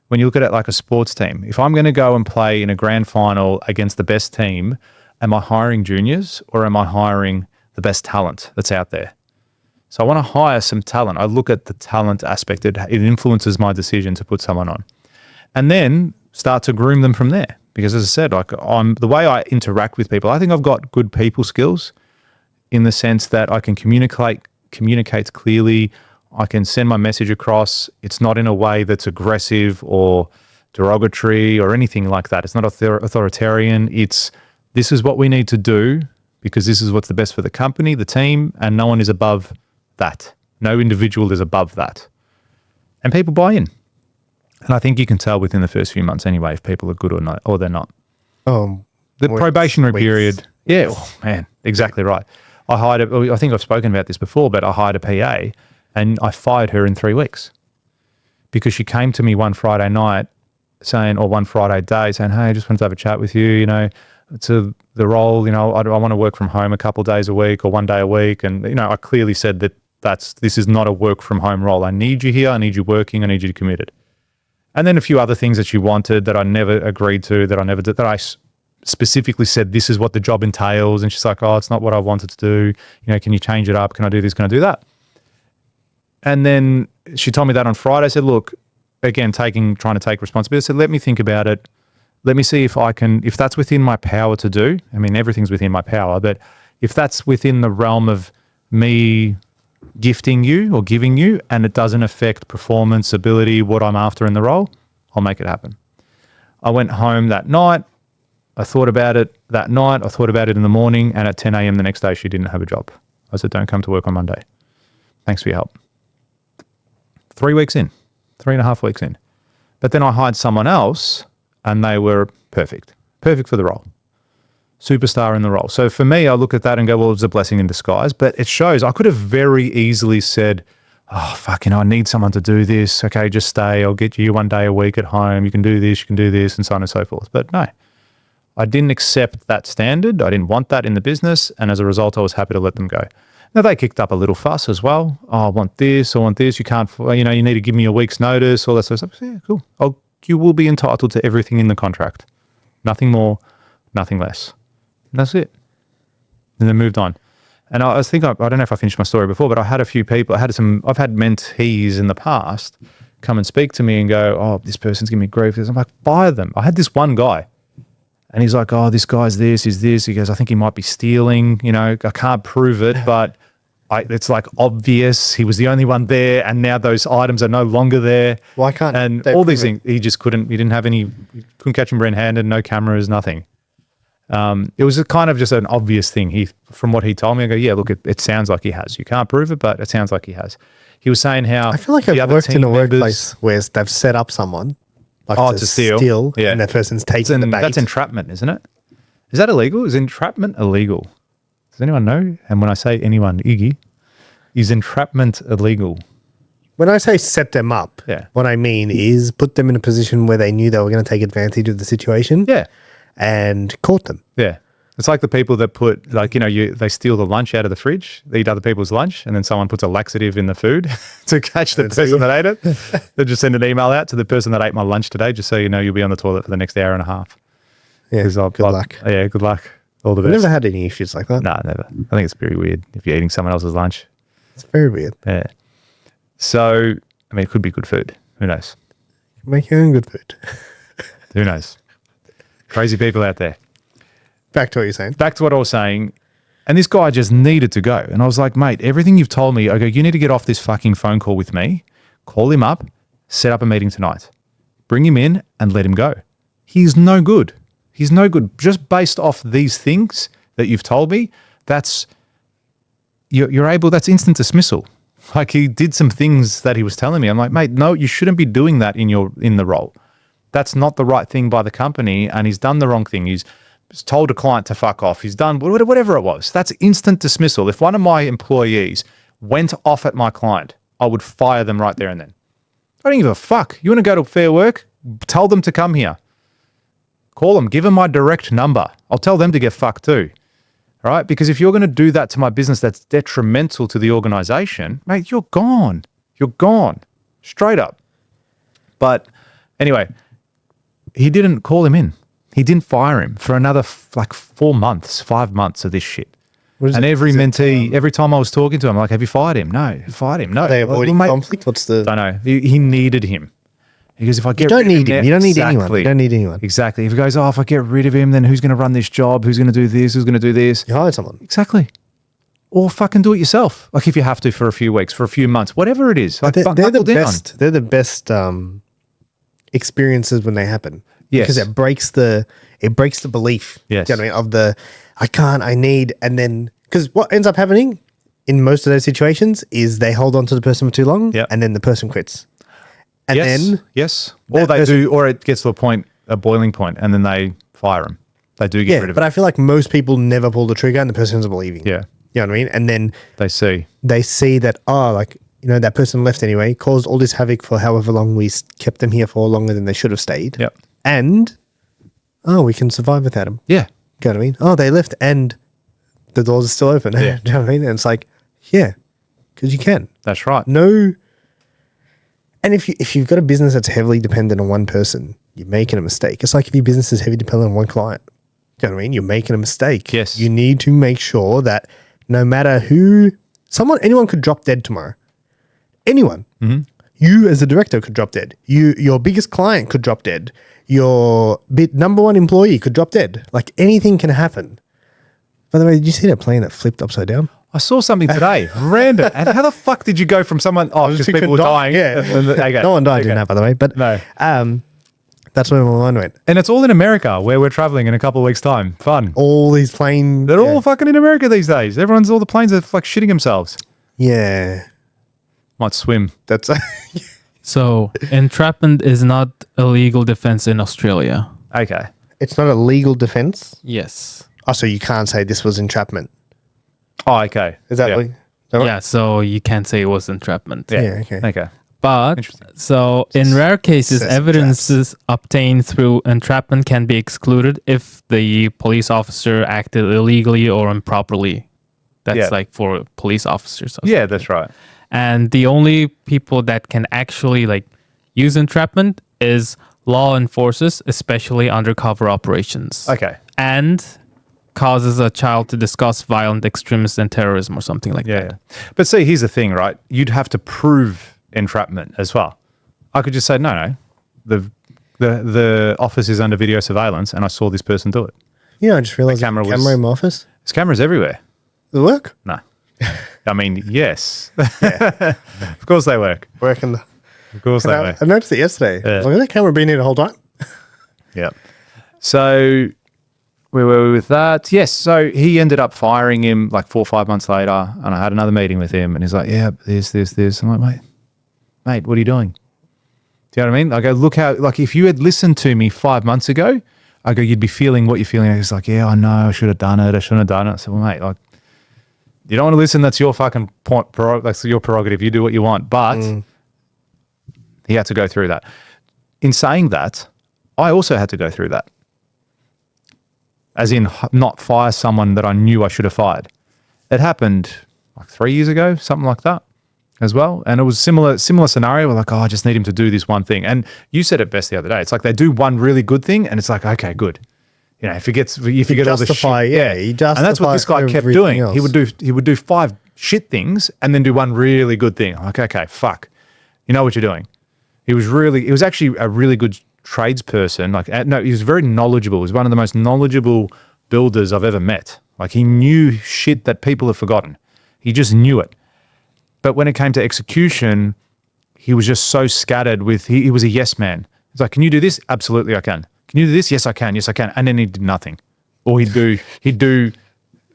When you look at it like a sports team, if I'm going to go and play in a grand final against the best team, am I hiring juniors or am I hiring the best talent that's out there? So I want to hire some talent. I look at the talent aspect. It influences my decision to put someone on. And then start to groom them from there. Because as I said, the way I interact with people, I think I've got good people skills in the sense that I can communicate clearly. I can send my message across. It's not in a way that's aggressive or derogatory or anything like that. It's not authoritarian. This is what we need to do because this is what's the best for the company, the team, and no one is above that. No individual is above that. And people buy in. And I think you can tell within the first few months anyway if people are good or not, or they're not. The probationary period. Yeah, man, exactly right. I think I've spoken about this before, but I hired a PA and I fired her in 3 weeks because she came to me one Friday night or one Friday day saying, hey, I just wanted to have a chat with you, to the role, I want to work from home a couple of days a week or 1 day a week. And, I clearly said that this is not a work from home role. I need you here. I need you working. I need you committed. And then a few other things that she wanted that I never agreed to, that I never did, that I specifically said, this is what the job entails. And she's like, oh, it's not what I wanted to do. Can you change it up? Can I do this? Can I do that? And then she told me that on Friday. I said, look, again, trying to take responsibility. I said, let me think about it. Let me see if that's within my power to do. I mean, everything's within my power, but if that's within the realm of me gifting you or giving you and it doesn't affect performance, ability, what I'm after in the role, I'll make it happen. I went home that night. I thought about it that night. I thought about it in the morning, and at 10 a.m. the next day, she didn't have a job. I said, don't come to work on Monday. Thanks for your help. 3 weeks in, 3.5 weeks in. But then I hired someone else and they were perfect for the role. Superstar in the role. So for me, I look at that and go, well, it's a blessing in disguise, but it shows I could have very easily said, oh, fuck, I need someone to do this. Okay, just stay. I'll get you 1 day a week at home. You can do this, and so on and so forth. But no, I didn't accept that standard. I didn't want that in the business. And as a result, I was happy to let them go. Now, they kicked up a little fuss as well. Oh, I want this. You can't, you need to give me a week's notice, all that sort of stuff. Yeah, cool. You will be entitled to everything in the contract. Nothing more, nothing less. And that's it. And then moved on. And I don't know if I finished my story before, but I had a few people, I've had mentees in the past come and speak to me and go, oh, this person's giving me grief. I'm like, fire them. I had this one guy and he's like, oh, this guy's this, he's this. He goes, I think he might be stealing, I can't prove it, but it's like obvious he was the only one there, and now those items are no longer there. Why can't and they all these prove things? He just couldn't. He didn't have any. He couldn't catch him red-handed. No cameras. Nothing. It was a kind of just an obvious thing. From what he told me, I go, yeah, look, it sounds like he has. You can't prove it, but it sounds like he has. He was saying how I feel like I've worked in a workplace where they've set up someone like to steal, and that person's taking the bait. That's entrapment, isn't it? Is that illegal? Is entrapment illegal? Does anyone know? And when I say anyone, Iggy, is entrapment illegal? When I say set them up, what I mean is put them in a position where they knew they were going to take advantage of the situation. Yeah. And caught them. Yeah. It's like the people that put, like, they steal the lunch out of the fridge, they eat other people's lunch, and then someone puts a laxative in the food to catch the person that ate it. They just send an email out to the person that ate my lunch today, just so you know you'll be on the toilet for the next hour and a half. Yeah, good luck. Yeah, good luck. All the best. I've never had any issues like that. No, never. I think it's very weird if you're eating someone else's lunch. It's very weird. Yeah. So, I mean, it could be good food. Who knows? Make your own good food. Who knows? Crazy people out there. Back to what you're saying. Back to what I was saying. And this guy just needed to go. And I was like, mate, everything you've told me, I go, you need to get off this fucking phone call with me, call him up, set up a meeting tonight, bring him in and let him go. He's no good. He's no good. Just based off these things that you've told me, that's instant dismissal. Like, he did some things that he was telling me. I'm like, mate, no, you shouldn't be doing that in the role. That's not the right thing by the company, and he's done the wrong thing. He's told a client to fuck off. He's done whatever it was. That's instant dismissal. If one of my employees went off at my client, I would fire them right there and then. I don't give a fuck. You want to go to Fair Work? Tell them to come here. Call them. Give them my direct number. I'll tell them to get fucked too. All right? Because if you're going to do that to my business that's detrimental to the organization, mate, you're gone. You're gone. Straight up. But anyway, he didn't call him in. He didn't fire him for another 5 months of this shit. And every mentee, every time I was talking to him, I'm like, have you fired him? No. Fired him? No. Are they avoiding conflict? What's the... I don't know. He needed him. Because if I get You don't need him, him. You don't need anyone. You don't need anyone. Exactly. If he goes, if I get rid of him, then who's going to run this job? Who's going to do this? Who's going to do this? You hire someone. Exactly. Or fucking do it yourself. Like, if you have to for a few weeks, for a few months, whatever it is. Like, they're the best. They're the best experiences when they happen. Yes. Because it breaks the belief. Yes. You know what I mean? Of the, I can't, I need, and then, because what ends up happening in most of those situations is they hold on to the person for too long, and then the person quits. And then or they do, or it gets to a boiling point, and then they fire them. They do get rid of it. But I feel like most people never pull the trigger, and the person ends up leaving. Yeah, you know what I mean. And then they see that that person left anyway, caused all this havoc for however long we kept them here for, longer than they should have stayed. Yep. And we can survive without them. Yeah, you know what I mean. Oh, they left, and the doors are still open. Yeah, do you know what I mean. And it's like, yeah, because you can. That's right. No. And if you've got a business that's heavily dependent on one person, you're making a mistake. It's like if your business is heavily dependent on one client. Do you know what I mean? You're making a mistake. Yes. You need to make sure that no matter anyone could drop dead tomorrow. Anyone. Mm-hmm. You as a director could drop dead. Your biggest client could drop dead. Your number one employee could drop dead. Like, anything can happen. By the way, did you see that plane that flipped upside down? I saw something today, random. And how the fuck did you go from someone? Oh, because people were dying. Yeah, okay. No one died doing that, by the way. But no, that's where my mind went. And it's all in America, where we're traveling in a couple of weeks' time. Fun. All these planes, they're all fucking in America these days. All the planes are like shitting themselves. Yeah, might swim. That's so entrapment is not a legal defense in Australia. Okay, it's not a legal defense. Yes. Oh, so you can't say this was entrapment. Oh, okay. Is that right? Yeah, so you can't say it was entrapment. Yeah, okay. But, so in rare cases, evidences obtained through entrapment can be excluded if the police officer acted illegally or improperly. That's like for police officers. Yeah, that's right. And the only people that can actually use entrapment is law enforcers, especially undercover operations. Okay. And causes a child to discuss violent extremism and terrorism or something like that. Yeah. But see, here's the thing, right? You'd have to prove entrapment as well. I could just say, no, the office is under video surveillance and I saw this person do it. Yeah, I just realized camera in my office. There's cameras everywhere. Does it work? No. I mean, yes. Of course they work. Working. Of course they work. I noticed it yesterday. Yeah. I was like, that camera been here the whole time? Yeah. So where were we with that? Yes. So he ended up firing him like 4 or 5 months later, and I had another meeting with him, and he's like, yeah, this. I'm like, mate, what are you doing? Do you know what I mean? I go, look how, like, if you had listened to me 5 months ago, I go, you'd be feeling what you're feeling. He's like, yeah, I know, I should have done it. I shouldn't have done it. I said, well, mate, like, you don't want to listen. That's your fucking point. That's your prerogative. You do what you want. But he had to go through that. In saying that, I also had to go through that. As in, not fire someone that I knew I should have fired. It happened like 3 years ago, something like that as well. And it was similar scenario. We're like, oh, I just need him to do this one thing. And you said it best the other day. It's like they do one really good thing and it's like, okay, good. You know, if you get all the shit. Yeah, he justifies. And that's what this guy kept doing. Else. He would do 5 shit things and then do one really good thing. I'm like, okay, fuck. You know what you're doing. He was actually a really good tradesperson. Like, no, he was very knowledgeable. He was one of the most knowledgeable builders I've ever met. Like, he knew shit that people have forgotten. He just knew it. But when it came to execution, he was just so scattered with, he was a yes man. He's like, can you do this? Absolutely, I can. Can you do this? Yes, I can. Yes, I can. And then he did nothing. Or he'd do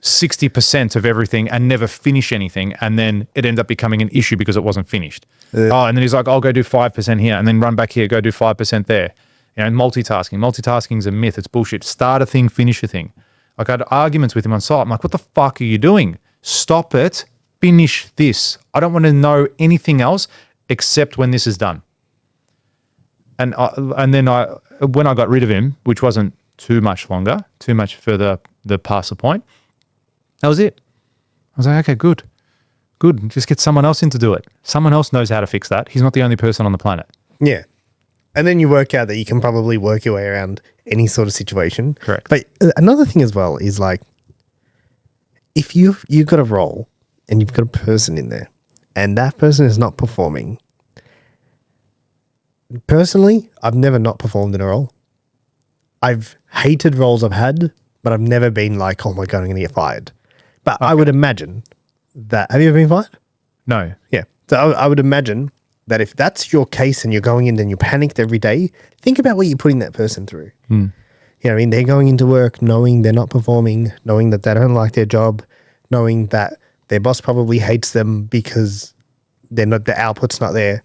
60% of everything and never finish anything. And then it ended up becoming an issue because it wasn't finished. And then he's like, I'll go do 5% here and then run back here, go do 5% there. You know, multitasking. Multitasking is a myth. It's bullshit. Start a thing, finish a thing. Like, I had arguments with him on site. I'm like, what the fuck are you doing? Stop it. Finish this. I don't want to know anything else except when this is done. And then when I got rid of him, which wasn't too much longer, too much further past the point, that was it. I was like, okay, good. Just get someone else in to do it. Someone else knows how to fix that. He's not the only person on the planet. Yeah. And then you work out that you can probably work your way around any sort of situation. Correct. But another thing as well is like, if you've got a role and you've got a person in there and that person is not performing, personally, I've never not performed in a role. I've hated roles I've had, but I've never been like, oh my God, I'm going to get fired. But okay. I would imagine that, have you ever been fired? No. Yeah. So I would imagine that if that's your case and you're going in and you're panicked every day, think about what you're putting that person through. You know what I mean? They're going into work knowing they're not performing, knowing that they don't like their job, knowing that their boss probably hates them because the output's not there.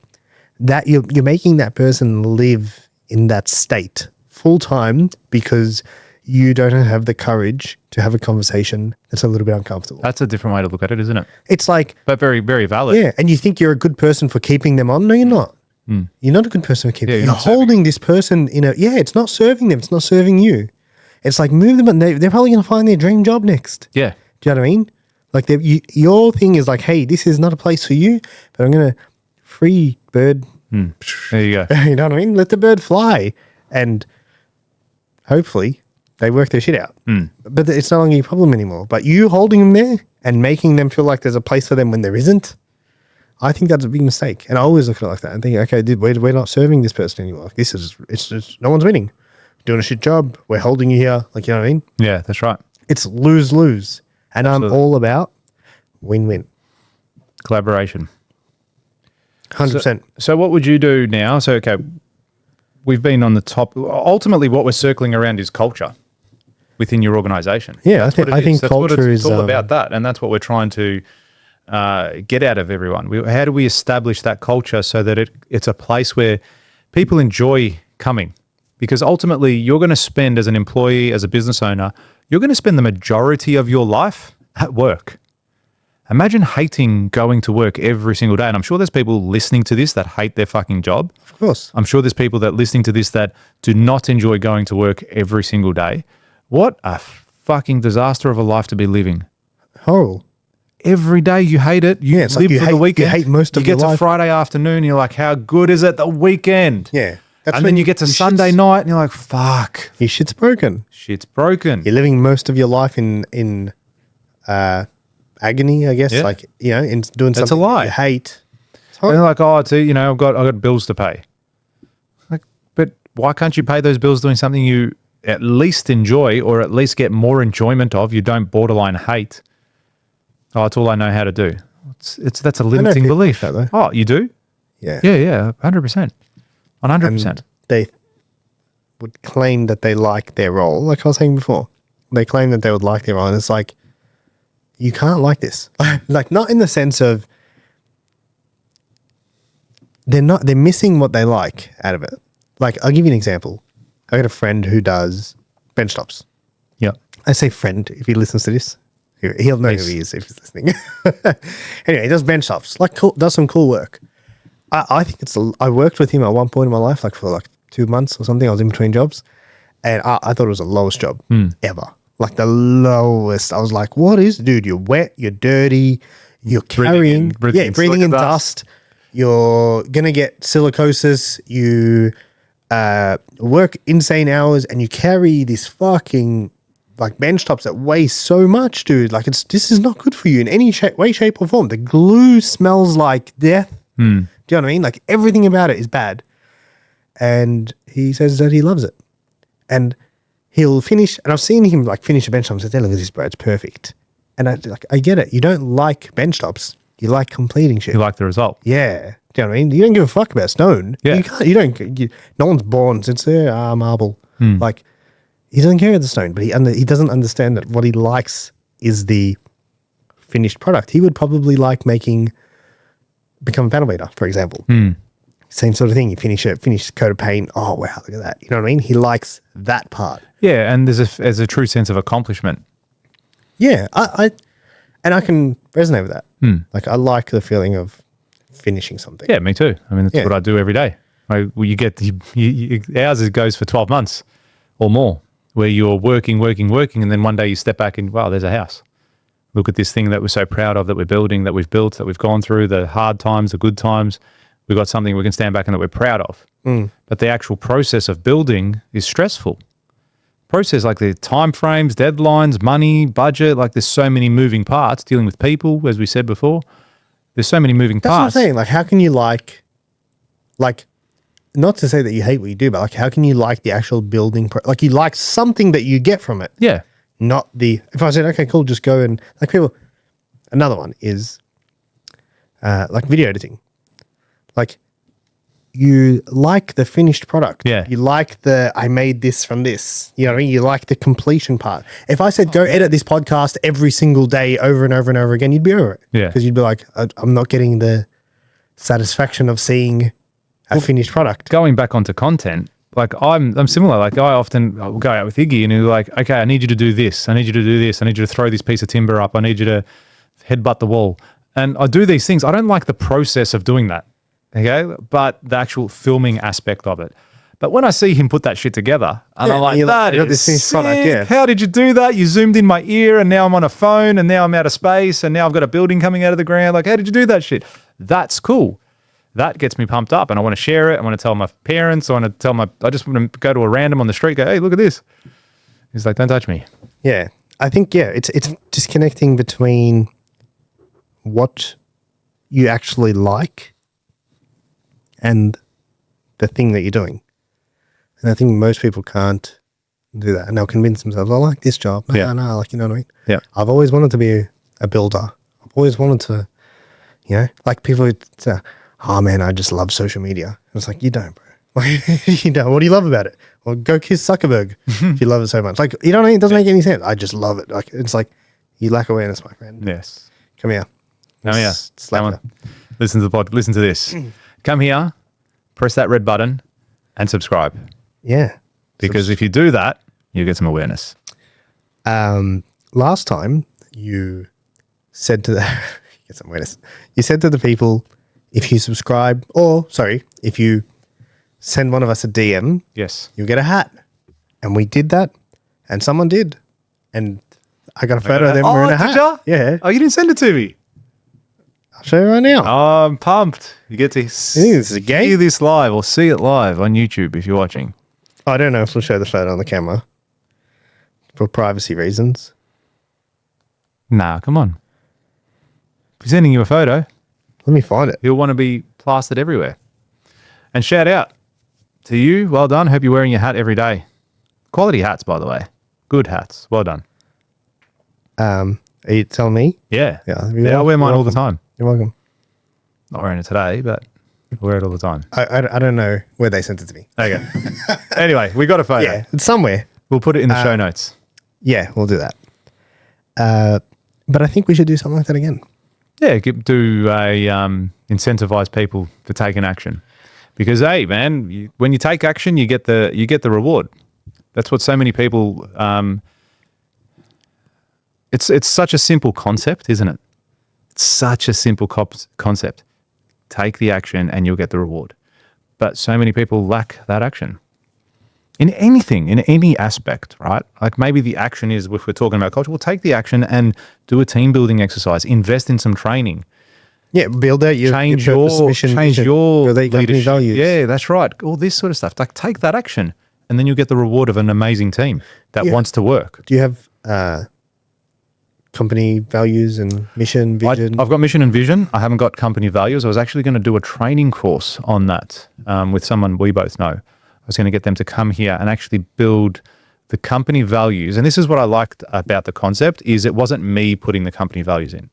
That you're making that person live in that state full time because you don't have the courage to have a conversation that's a little bit uncomfortable. That's a different way to look at it, isn't it? It's like... But very, very valid. Yeah, and you think you're a good person for keeping them on? No, you're not. You're not a good person for keeping them on. You're holding this person in a... Yeah, it's not serving them. It's not serving you. It's like move them and they're probably going to find their dream job next. Yeah. Do you know what I mean? Like your thing is like, hey, this is not a place for you, but I'm going to free bird... There you go. You know what I mean? Let the bird fly. And hopefully they work their shit out. But it's no longer your problem anymore. But you holding them there and making them feel like there's a place for them when there isn't, I think that's a big mistake. And I always look at it like that and think, okay, we're not serving this person anymore. It's just, no one's winning. Doing a shit job. We're holding you here. Like, you know what I mean? Yeah, that's right. It's lose-lose. And absolutely. I'm all about win-win. Collaboration. 100%. So what would you do now? So, okay, we've been on the top. Ultimately, what we're circling around is culture within your organization. Yeah, I think culture is all about that. And that's what we're trying to get out of everyone. How do we establish that culture so that it's a place where people enjoy coming? Because ultimately, you're going to spend, as an employee, as a business owner, you're going to spend the majority of your life at work. Imagine hating going to work every single day. And I'm sure there's people listening to this that hate their fucking job. Of course. I'm sure there's people that listening to this that do not enjoy going to work every single day. What a fucking disaster of a life to be living. Horrible. Every day you hate it. You live like for the weekend. You hate most of your life. You get to Friday afternoon and you're like, how good is it? The weekend. Yeah. And then you get to Sunday night and you're like, fuck. Your shit's broken. Shit's broken. You're living most of your life in agony, I guess. Yeah. Like, you know, in doing That's something a lie. you hate. And they're like, oh, you know, I've got bills to pay. Like, but why can't you pay those bills doing something you at least enjoy or at least get more enjoyment of? You don't borderline hate. Oh, it's all I know how to do. That's a limiting belief. Like that, oh, you do? yeah. Yeah, 100%. 100%. And they would claim that they like their role. Like I was saying before, they claim that they would like their role. And it's like, you can't like this. Like, not in the sense of they're missing what they like out of it. Like, I'll give you an example. I got a friend who does bench tops. Yeah. I say friend if he listens to this. He'll know who he is if he's listening. Anyway, he does bench tops, like does some cool work. I think I worked with him at one point in my life, like for like 2 months or something. I was in between jobs, and I thought it was the lowest job ever. Like the lowest. I was like, what is, dude? You're wet, you're dirty, you're carrying, breathing in dust. You're going to get silicosis. You work insane hours, and you carry this fucking like bench tops that weigh so much, dude. Like this is not good for you in any way, shape or form. The glue smells like death. Do you know what I mean? Like everything about it is bad. And he says that he loves it. And he'll finish, and I've seen him like finish a bench top and say, look at this, bro, it's perfect. And I get it. You don't like bench tops. You like completing shit. You like the result. Yeah. Do you know what I mean? You don't give a fuck about stone. Yeah. No one's born since marble. Like, he doesn't care about the stone, but he doesn't understand that what he likes is the finished product. He would probably like become a panel beater, for example. Same sort of thing. You finish a coat of paint. Oh, wow, look at that. You know what I mean? He likes that part. Yeah, and there's a true sense of accomplishment. Yeah, I can resonate with that. Like, I like the feeling of finishing something. Yeah, me too. I mean, that's what I do every day. Well, you get ours goes for 12 months or more, where you're working, and then one day you step back and, wow, there's a house. Look at this thing that we're so proud of, that we're building, that we've built, that we've gone through, the hard times, the good times. We've got something we can stand back and that we're proud of. But the actual process of building is stressful. Process, like the time frames, deadlines, money, budget, like there's so many moving parts, dealing with people, as we said before. There's so many moving That's parts. what I'm saying. Like, how can you like, not to say that you hate what you do, but like, how can you like the actual building? Like, you like something that you get from it. Yeah. Not if I said, okay, cool, just go and, like, people, another one is like video editing. Like, you like the finished product. Yeah. You like I made this from this. You know what I mean? You like the completion part. If I said, go edit this podcast every single day over and over and over again, you'd be over it. Yeah. Because you'd be like, I'm not getting the satisfaction of seeing a finished product. Going back onto content, like I'm similar. Like I'll go out with Iggy and he'll like, okay, I need you to do this. I need you to do this. I need you to throw this piece of timber up. I need you to headbutt the wall. And I do these things. I don't like the process of doing that. Okay. But the actual filming aspect of it. But when I see him put that shit together, and I'm like, that is sick. How did you do that? You zoomed in my ear, and now I'm on a phone, and now I'm out of space, and now I've got a building coming out of the ground. Like, how did you do that shit? That's cool. That gets me pumped up, and I want to share it. I want to tell my parents. I just want to go to a random on the street, go, hey, look at this. He's like, don't touch me. Yeah. I think, it's disconnecting between what you actually like and the thing that you're doing. And I think most people can't do that. And they'll convince themselves, I like this job. No, like, you know what I mean? Yeah. I've always wanted to be a builder. I've always wanted to, like people would say, oh man, I just love social media. And it's like, you don't, bro. Like, you don't. What do you love about it? Well, go kiss Zuckerberg if you love it so much. Like, you know what I mean? It doesn't make any sense. I just love it. Like, it's like, you lack awareness, my friend. Yes. Come here. Come here. Come on. Listen to the pod. Listen to this. Come here, press that red button and subscribe. Yeah. Because if you do that, you get some awareness. Last time you said to get some awareness. You said to the people, if you subscribe, if you send one of us a DM, yes, you'll get a hat. And we did that, and someone did. And I got a photo of them wearing a hat. Did ya? Yeah. Oh, you didn't send it to me. I'll show you right now. Oh, I'm pumped. You get to see this live or see it live on YouTube if you're watching. I don't know if we'll show the photo on the camera for privacy reasons. Nah, come on. If he's sending you a photo, let me find it. He'll want to be plastered everywhere. And shout out to you. Well done. Hope you're wearing your hat every day. Quality hats, by the way. Good hats. Well done. Are you telling me? Yeah. Yeah. I wear mine all the time. You're welcome. Not wearing it today, but I wear it all the time. I don't know where they sent it to me. Okay. Anyway, we got a photo. Yeah, it's somewhere. We'll put it in the show notes. Yeah, we'll do that. But I think we should do something like that again. Yeah, do a incentivize people for taking action, because hey, man, when you take action, you get the reward. That's what so many people. It's such a simple concept, isn't it? It's such a simple concept. Take the action, and you'll get the reward. But so many people lack that action. In anything, in any aspect, right? Like maybe the action is, if we're talking about culture, we'll take the action and do a team building exercise, invest in some training. Yeah, build out your change your purpose, mission, change vision, your build out your company leadership. values. Yeah, that's right. All this sort of stuff. Like take that action, and then you'll get the reward of an amazing team that wants to work. Do you have company values and mission, vision? I've got mission and vision. I haven't got company values. I was actually going to do a training course on that with someone we both know. I was going to get them to come here and actually build the company values. And this is what I liked about the concept, is it wasn't me putting the company values in. It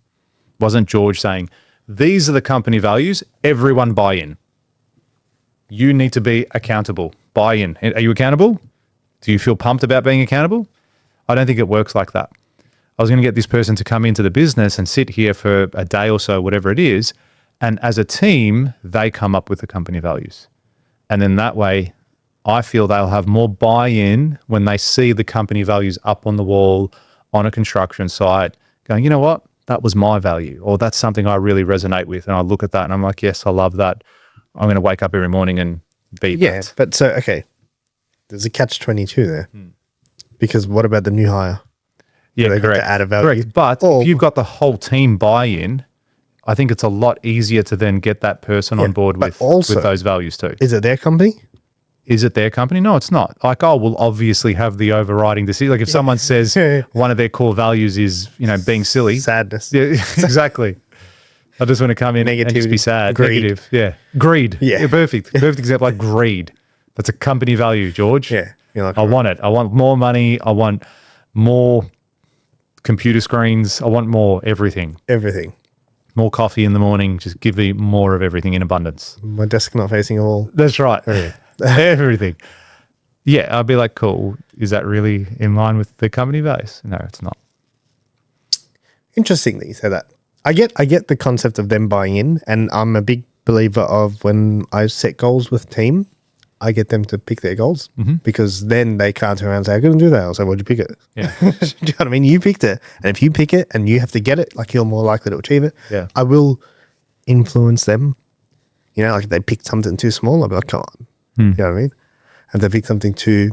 wasn't George saying, these are the company values, everyone buy in. You need to be accountable, buy in. Are you accountable? Do you feel pumped about being accountable? I don't think it works like that. I was going to get this person to come into the business and sit here for a day or so, whatever it is. And as a team, they come up with the company values. And then that way, I feel they'll have more buy-in when they see the company values up on the wall on a construction site going, you know what, that was my value, or that's something I really resonate with. And I look at that and I'm like, yes, I love that. I'm going to wake up every morning and be that. But so, okay, there's a catch-22 there. Because what about the new hire? Yeah, they correct. Got to add a value. Correct. But if you've got the whole team buy-in, I think it's a lot easier to then get that person on board with those values too. Is it their company? Is it their company? No, it's not. Like, oh, we'll obviously have the overriding decision. Like if someone says one of their core values is, being silly. Sadness. Yeah, exactly. I just want to come in and just be sad. Greed. Negative. Yeah. Greed. Yeah. Perfect. Perfect example. Like greed. That's a company value, George. Yeah. Like, I want it. I want more money. I want more computer screens. I want more everything. Everything. More coffee in the morning. Just give me more of everything in abundance. My desk not facing a wall. That's right. Everything. Yeah, I'd be like, cool. Is that really in line with the company values? No, it's not. Interesting that you say that. I get the concept of them buying in, and I'm a big believer of when I set goals with team, I get them to pick their goals because then they can't turn around and say, I couldn't do that. I'll say, why'd you pick it? Yeah. Do you know what I mean? You picked it. And if you pick it and you have to get it, like you're more likely to achieve it. Yeah. I will influence them. Like if they picked something too small, I'll be like, come on. You know what I mean? If they pick something too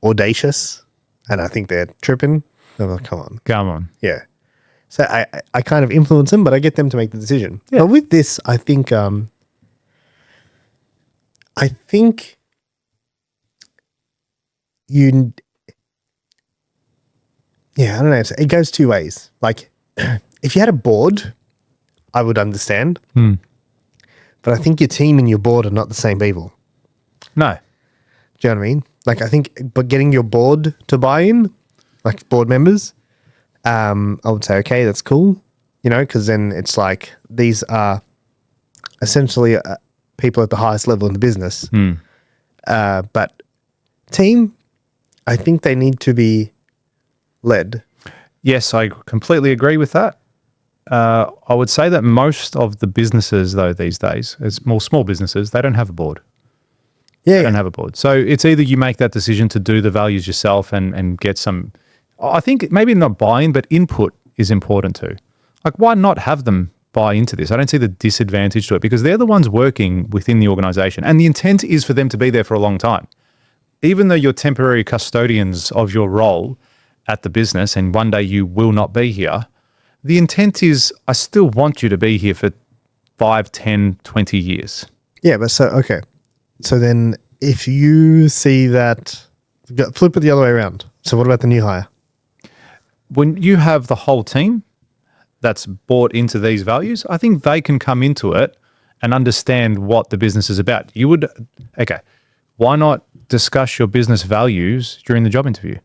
audacious and I think they're tripping, I'm like, come on. Come on. Yeah. So I kind of influence them, but I get them to make the decision. Yeah. But with this, I think you, I don't know. It goes two ways. Like if you had a board, I would understand. But I think your team and your board are not the same people. No. Do you know what I mean? Like I think, but getting your board to buy in, like board members, I would say, okay, that's cool. Because then it's like these are essentially people at the highest level in the business. But team, I think they need to be led. Yes, I completely agree with that. I would say that most of the businesses, though, these days, it's more small businesses, they don't have a board. Yeah. They don't have a board. So it's either you make that decision to do the values yourself and get some, I think maybe not buy-in, but input is important too. Like why not have them buy into this? I don't see the disadvantage to it because they're the ones working within the organization and the intent is for them to be there for a long time. Even though you're temporary custodians of your role at the business and one day you will not be here, the intent is I still want you to be here for 5, 10, 20 years. Yeah, but okay. So then if you see that, flip it the other way around. So what about the new hire? When you have the whole team that's bought into these values, I think they can come into it and understand what the business is about. Why not discuss your business values during the job interview?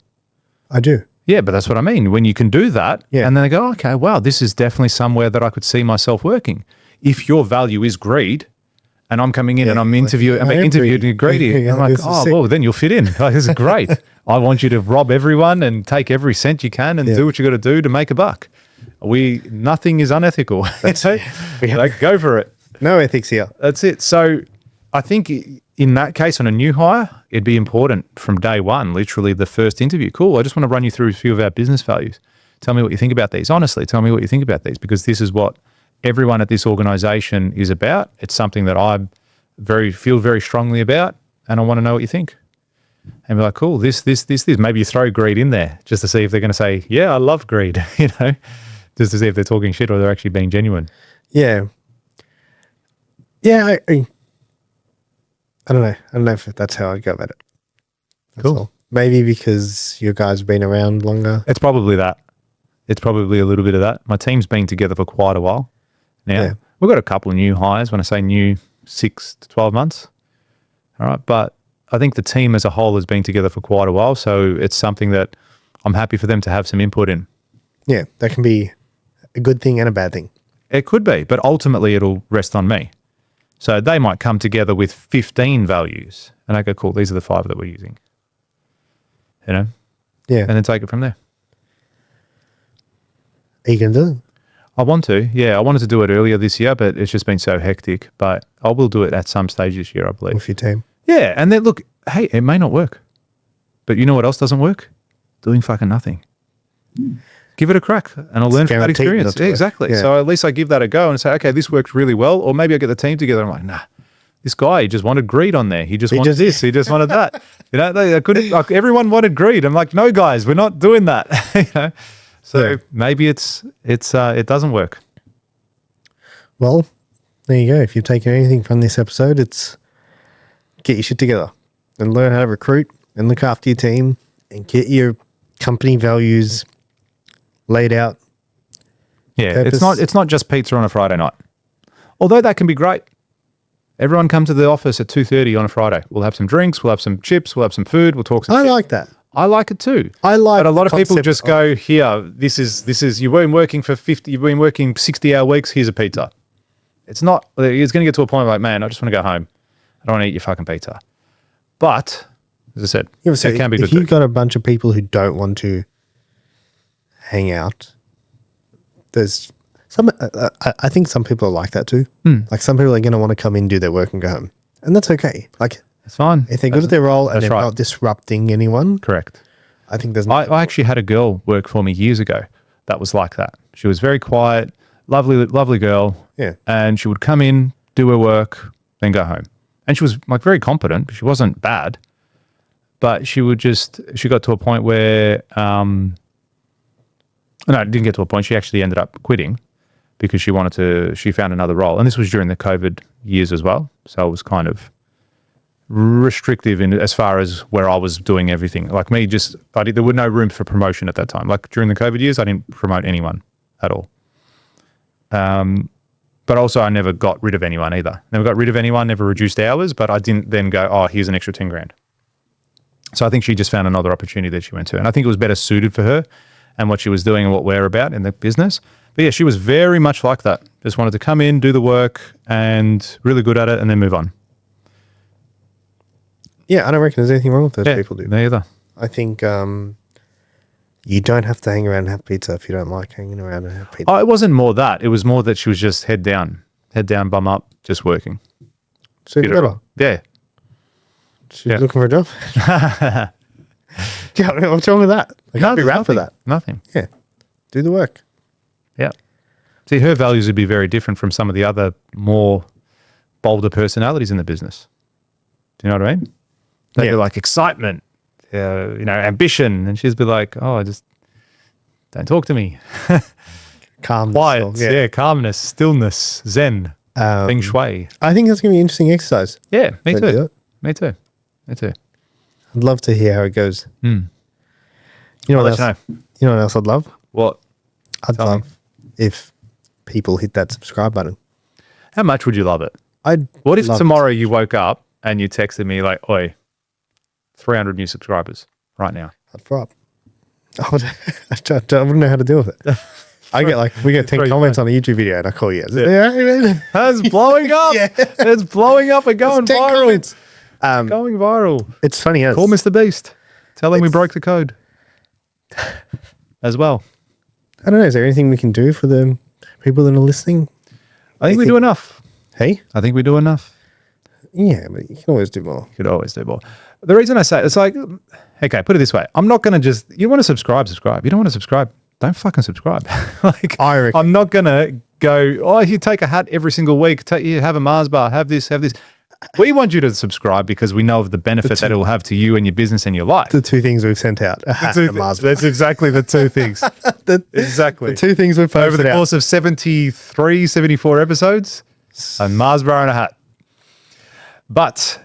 I do. Yeah, but that's what I mean. When you can do that, and then they go, okay, wow, this is definitely somewhere that I could see myself working. If your value is greed, and I'm coming in and I'm interviewing greedy, I'm like, oh, well, then you'll fit in. Like, this is great. I want you to rob everyone and take every cent you can and do what you got to do to make a buck. Nothing is unethical. Like, go for it. No ethics here. That's it. So I think in that case, on a new hire, it'd be important from day one, literally the first interview. Cool, I just want to run you through a few of our business values. Tell me what you think about these. Honestly, tell me what you think about these, because this is what everyone at this organization is about. It's something that I feel very strongly about, and I want to know what you think. And be like, cool, this. Maybe you throw greed in there just to see if they're going to say, yeah, I love greed, just to see if they're talking shit or they're actually being genuine. Yeah. Yeah, I don't know. I don't know if that's how I go about it. That's cool. All. Maybe because you guys have been around longer. It's probably that. It's probably a little bit of that. My team's been together for quite a while now. Yeah. We've got a couple of new hires. When I say new, 6 to 12 months. All right. But I think the team as a whole has been together for quite a while. So it's something that I'm happy for them to have some input in. Yeah. That can be a good thing and a bad thing. It could be. But ultimately, it'll rest on me. So they might come together with 15 values and I go, cool, these are the 5 that we're using. Yeah. And then take it from there. Are you going to do it? I want to. Yeah. I wanted to do it earlier this year, but it's just been so hectic. But I will do it at some stage this year, I believe. With your team? Yeah. And then look, hey, it may not work. But you know what else doesn't work? Doing fucking nothing. Give it a crack and I'll learn from that experience. Yeah, exactly. Yeah. So at least I give that a go and say, okay, this worked really well. Or maybe I get the team together. I'm like, nah, this guy, he just wanted greed on there. He just wanted this. He just wanted that. They couldn't, like, everyone wanted greed. I'm like, no, guys, we're not doing that. So maybe it doesn't work. Well, there you go. If you've taken anything from this episode, it's get your shit together and learn how to recruit and look after your team and get your company values laid out. Yeah, purpose. It's not just pizza on a Friday night. Although that can be great. Everyone come to the office at 2:30 on a Friday. We'll have some drinks, we'll have some chips, we'll have some food, we'll talk some shit. Like that. I like it too. But a lot of people just go, here, this is you've been working for 60-hour weeks, here's a pizza. It's not, it's going to get to a point like, man, I just want to go home. I don't want to eat your fucking pizza. But as I said, it can be good. If you've got a bunch of people who don't want to hang out, there's some I think some people are like that too. Like some people are going to want to come in, do their work and go home, and that's okay. Like it's fine if they're good at their role and they're not disrupting anyone. Correct. I think there's I actually had a girl work for me years ago that was like that. She was very quiet, lovely girl. Yeah. And she would come in, do her work, then go home. And she was like very competent. She wasn't bad, but she got to a point where no, it didn't get to a point. She actually ended up quitting because she found another role. And this was during the COVID years as well. So it was kind of restrictive in as far as where I was doing everything. Like me, there was no room for promotion at that time. Like during the COVID years, I didn't promote anyone at all. But also I never got rid of anyone either. Never got rid of anyone, never reduced hours, but I didn't then go, oh, here's an extra 10 grand. So I think she just found another opportunity that she went to. And I think it was better suited for her and what she was doing and what we're about in the business. But yeah, she was very much like that. Just wanted to come in, do the work and really good at it and then move on. Yeah, I don't reckon there's anything wrong with those people, dude. Me either. I think you don't have to hang around and have pizza if you don't like hanging around and have pizza. Oh, it wasn't more that. It was more that she was just head down, bum up, just working. So you better. Yeah. She's looking for a job. Yeah, what's wrong with that? I can't be rap for that. Nothing. Yeah. Do the work. Yeah. See, her values would be very different from some of the other more bolder personalities in the business. Do you know what I mean? They'd be like excitement, ambition. And she'd be like, oh, just don't talk to me. Calmness. Quiet. Calmness, stillness, zen, feng shui. I think that's going to be an interesting exercise. Yeah, me too. Me too. I'd love to hear how it goes. You know what else? You know what else I'd love? What? I'd love if people hit that subscribe button. How much would you love it? What if tomorrow you woke up and you texted me like, oi, 300 new subscribers right now? I'd fry up. I wouldn't know how to deal with it. We get 10 comments on a YouTube video and I call you. Yeah. It's blowing up. Yeah. It's blowing up and going viral. Going viral. It's funny. Call Mr. Beast. Tell him we broke the code as well. I don't know. Is there anything we can do for the people that are listening? I think we do enough. Hey? I think we do enough. Yeah, but you can always do more. You could always do more. The reason I say it's like, okay, put it this way. I'm not going to you want to subscribe. You don't want to subscribe, don't fucking subscribe. Like, I reckon. I'm not going to go, oh, you take a hat every single week, you have a Mars bar, have this. We want you to subscribe because we know of the benefit that it will have to you and your business and your life. The two things we've sent out. A hat and a Mars bar. That's exactly the two things. Exactly. The two things we've posted over the course of 73, 74 episodes, a Mars bar and a hat. But,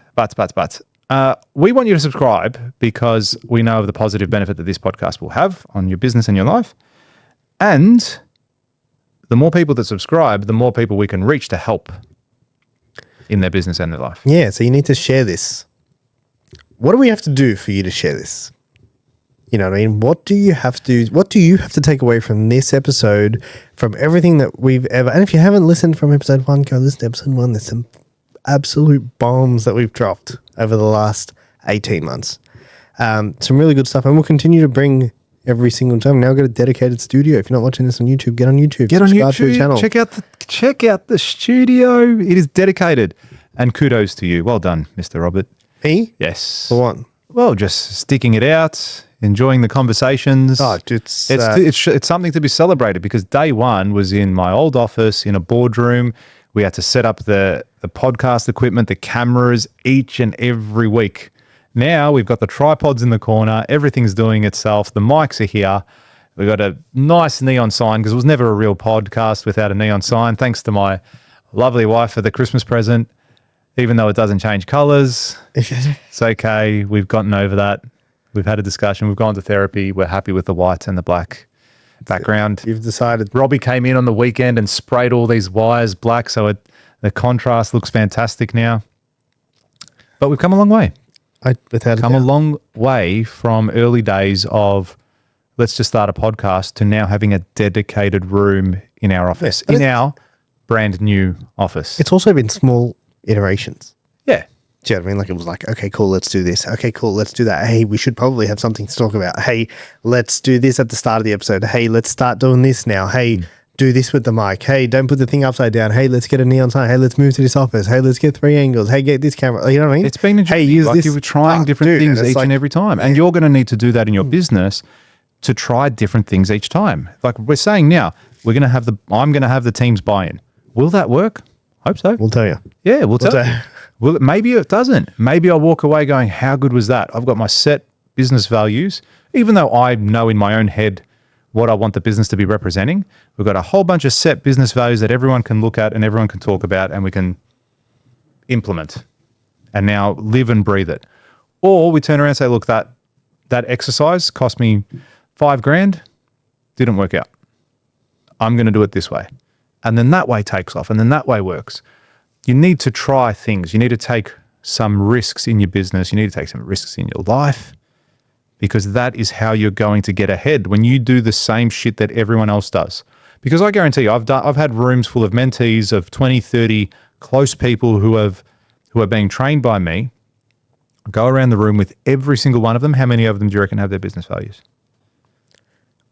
we want you to subscribe because we know of the positive benefit that this podcast will have on your business and your life. And the more people that subscribe, the more people we can reach to help in their business and their life. Yeah, so you need to share this. What do we have to do for you to share this? You know what I mean? What do you have to take away from this episode, from everything that we've ever, and if you haven't listened from episode 1, go listen to episode 1. There's some absolute bombs that we've dropped over the last 18 months. Some really good stuff, and we'll continue to bring every single time. Now we've got a dedicated studio. If you're not watching this on YouTube, get on YouTube. Subscribe to the channel. Check out the studio. It is dedicated. And kudos to you. Well done, Mr. Robert. Me? Yes. For what? Well, just sticking it out, enjoying the conversations. Oh, it's something to be celebrated because day one was in my old office in a boardroom. We had to set up the podcast equipment, the cameras each and every week. Now we've got the tripods in the corner. Everything's doing itself. The mics are here. We've got a nice neon sign because it was never a real podcast without a neon sign. Thanks to my lovely wife for the Christmas present. Even though it doesn't change colors, it's okay. We've gotten over that. We've had a discussion. We've gone to therapy. We're happy with the white and the black background. You've decided. Robby came in on the weekend and sprayed all these wires black, so the contrast looks fantastic now. But we've come a long way. A long way from early days of let's just start a podcast to now having a dedicated room in our office, in our brand new office. It's also been small iterations. Yeah. Do you know what I mean? Like it was like, okay, cool, let's do this. Okay, cool, let's do that. Hey, we should probably have something to talk about. Hey, let's do this at the start of the episode. Hey, let's start doing this now. Hey, do this with the mic. Hey, don't put the thing upside down. Hey, let's get a neon sign. Hey, let's move to this office. Hey, let's get 3 angles. Hey, get this camera. You know what I mean? It's been a use like this. you were trying different things each and every time. And you're going to need to do that in your business to try different things each time. Like we're saying now, I'm going to have the team's buy-in. Will that work? Hope so. We'll tell you. Yeah, we'll tell you. Well, maybe it doesn't. Maybe I'll walk away going, how good was that? I've got my set business values, even though I know in my own head what I want the business to be representing. We've got a whole bunch of set business values that everyone can look at and everyone can talk about and we can implement and now live and breathe it. Or we turn around and say, look, that exercise cost me $5,000, didn't work out. I'm going to do it this way. And then that way takes off and then that way works. You need to try things. You need to take some risks in your business. You need to take some risks in your life because that is how you're going to get ahead when you do the same shit that everyone else does. Because I guarantee you, I've had rooms full of mentees of 20, 30 close people who are being trained by me. Go around the room with every single one of them. How many of them do you reckon have their business values?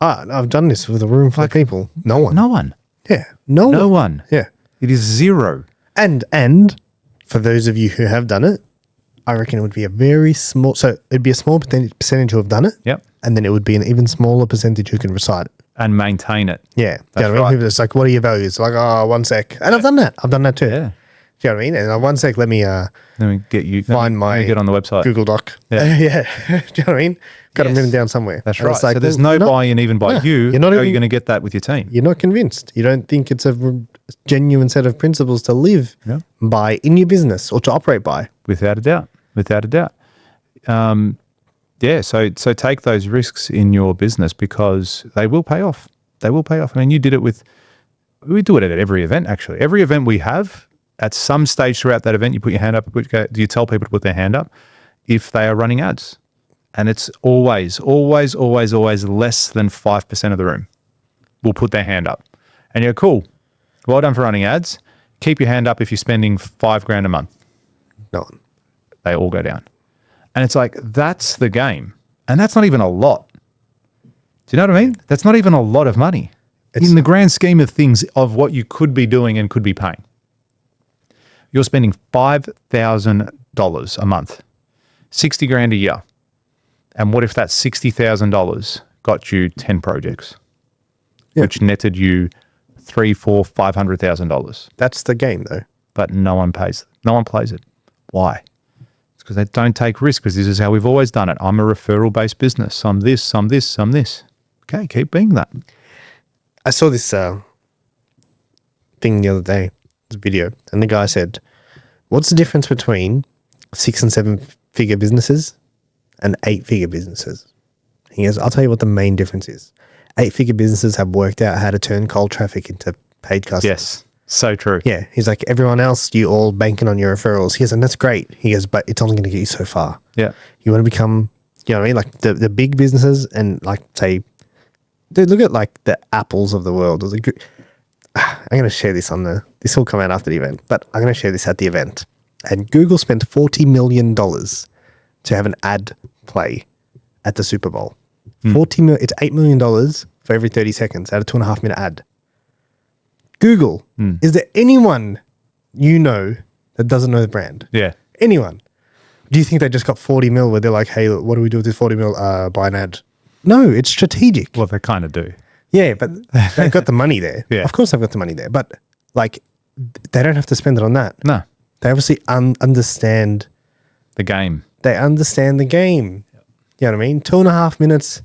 I've done this with a room full of people. No one. No one. Yeah. No one. Yeah. It is zero. And for those of you who have done it, I reckon it would be a very small, so it'd be a small percentage who have done it. Yep. And then it would be an even smaller percentage who can recite it. And maintain it. Yeah. That's you know what I mean? People are just like, what are your values? Like, 1 sec. And I've done that. I've done that too. Yeah. Do you know what I mean? And 1 sec, let me get you find my get on the website. Google Doc. Yeah. Yeah. Do you know what I mean? Got them written down somewhere. That's and right. Like, so there's no buy-in even by you. You're not you're going to get that with your team. You're not convinced. You don't think it's a genuine set of principles to live by in your business or to operate by. Without a doubt. So take those risks in your business because they will pay off. I mean, you did it we do it at every event, actually. Every event we have, at some stage throughout that event, you put your hand up. Do you tell people to put their hand up if they are running ads? And it's always less than 5% of the room will put their hand up. And you're cool. Well done for running ads. Keep your hand up if you're spending $5,000 a month. No one. They all go down. And it's like, that's the game. And that's not even a lot. Do you know what I mean? That's not even a lot of money in the grand scheme of things of what you could be doing and could be paying. You're spending $5,000 a month, $60,000 a year. And what if that $60,000 got you 10 projects, which netted you $300,000, $400,000, $500,000? That's the game, though. But no one plays it. Why? It's because they don't take risk, because this is how we've always done it. I'm a referral-based business. Some this, some this, some this. Okay, keep being that. I saw this thing the other day, this video, and the guy said, what's the difference between 6 and 7 figure businesses and 8-figure businesses? He goes, I'll tell you what the main difference is. 8-figure businesses have worked out how to turn cold traffic into paid customers. Yes, so true. Yeah, he's like, everyone else, you all banking on your referrals. He goes, and that's great. He goes, but it's only going to get you so far. Yeah. You want to become, you know what I mean? Like the big businesses and like, say, dude, look at like the Apples of the world. I'm going to share this this will come out after the event, but I'm going to share this at the event. And Google spent $40 million to have an ad play at the Super Bowl. It's $8 million for every 30 seconds at a 2.5 minute ad. Google, is there anyone you know that doesn't know the brand? Yeah. Anyone? Do you think they just got 40 mil where they're like, hey, what do we do with this 40 mil? Buy an ad. No, it's strategic. Well, they kind of do. Yeah, but they've got the money there. Yeah. Of course they've got the money there, but like they don't have to spend it on that. No. They obviously understand the game. They understand the game. Yep. You know what I mean? 2.5 minutes.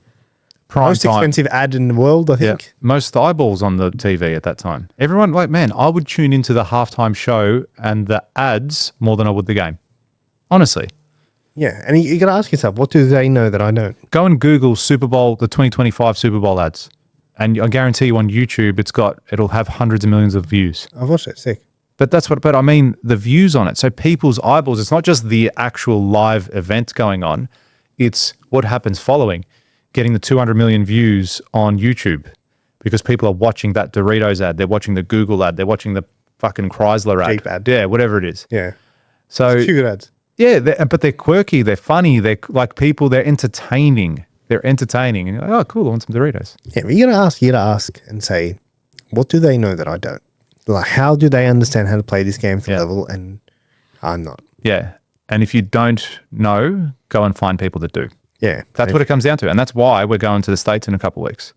Prime most time. Expensive ad in the world, I think. Yeah. Most eyeballs on the TV at that time. Everyone, like, man, I would tune into the halftime show and the ads more than I would the game. Honestly. Yeah, and you got to ask yourself, what do they know that I don't? Go and Google Super Bowl, the 2025 Super Bowl ads. And I guarantee you on YouTube, it'll have hundreds of millions of views. I've watched it, sick. But I mean the views on it. So people's eyeballs, it's not just the actual live event going on. It's what happens following, getting the 200 million views on YouTube because people are watching that Doritos ad. They're watching the Google ad. They're watching the fucking Chrysler ad. Jeep ad. Yeah, whatever it is. Yeah. So it's good ads. Yeah, but they're quirky. They're funny. They're like people. They're entertaining. And you're like, oh, cool. I want some Doritos. Yeah, but you got to ask and say, what do they know that I don't? Like, how do they understand how to play this game for level and I'm not? Yeah. And if you don't know, go and find people that do. Yeah. That's what it comes down to. And that's why we're going to the States in a couple of weeks.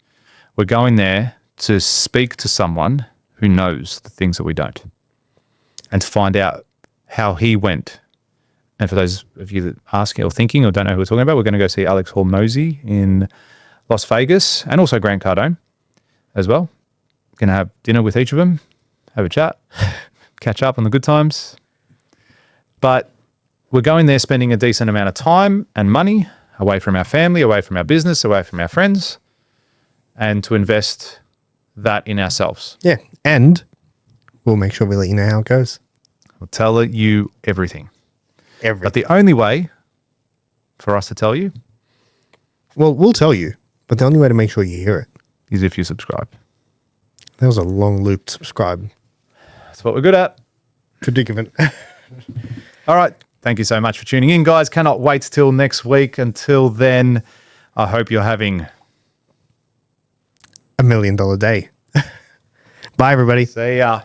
We're going there to speak to someone who knows the things that we don't and to find out how he went. And for those of you that are asking or thinking or don't know who we're talking about, we're going to go see Alex Hormozy in Las Vegas and also Grant Cardone as well. Going to have dinner with each of them, have a chat, catch up on the good times. But we're going there spending a decent amount of time and money away from our family, away from our business, away from our friends, and to invest that in ourselves. Yeah. And we'll make sure we let you know how it goes. We'll tell you everything. Everything. But the only way for us to tell you, well, we'll tell you, but the only way to make sure you hear it is if you subscribe. That was a long loop. Subscribe. That's what we're good at. Predicament. All right. Thank you so much for tuning in, guys. Cannot wait till next week. Until then, I hope you're having $1 million day. Bye, everybody. See ya.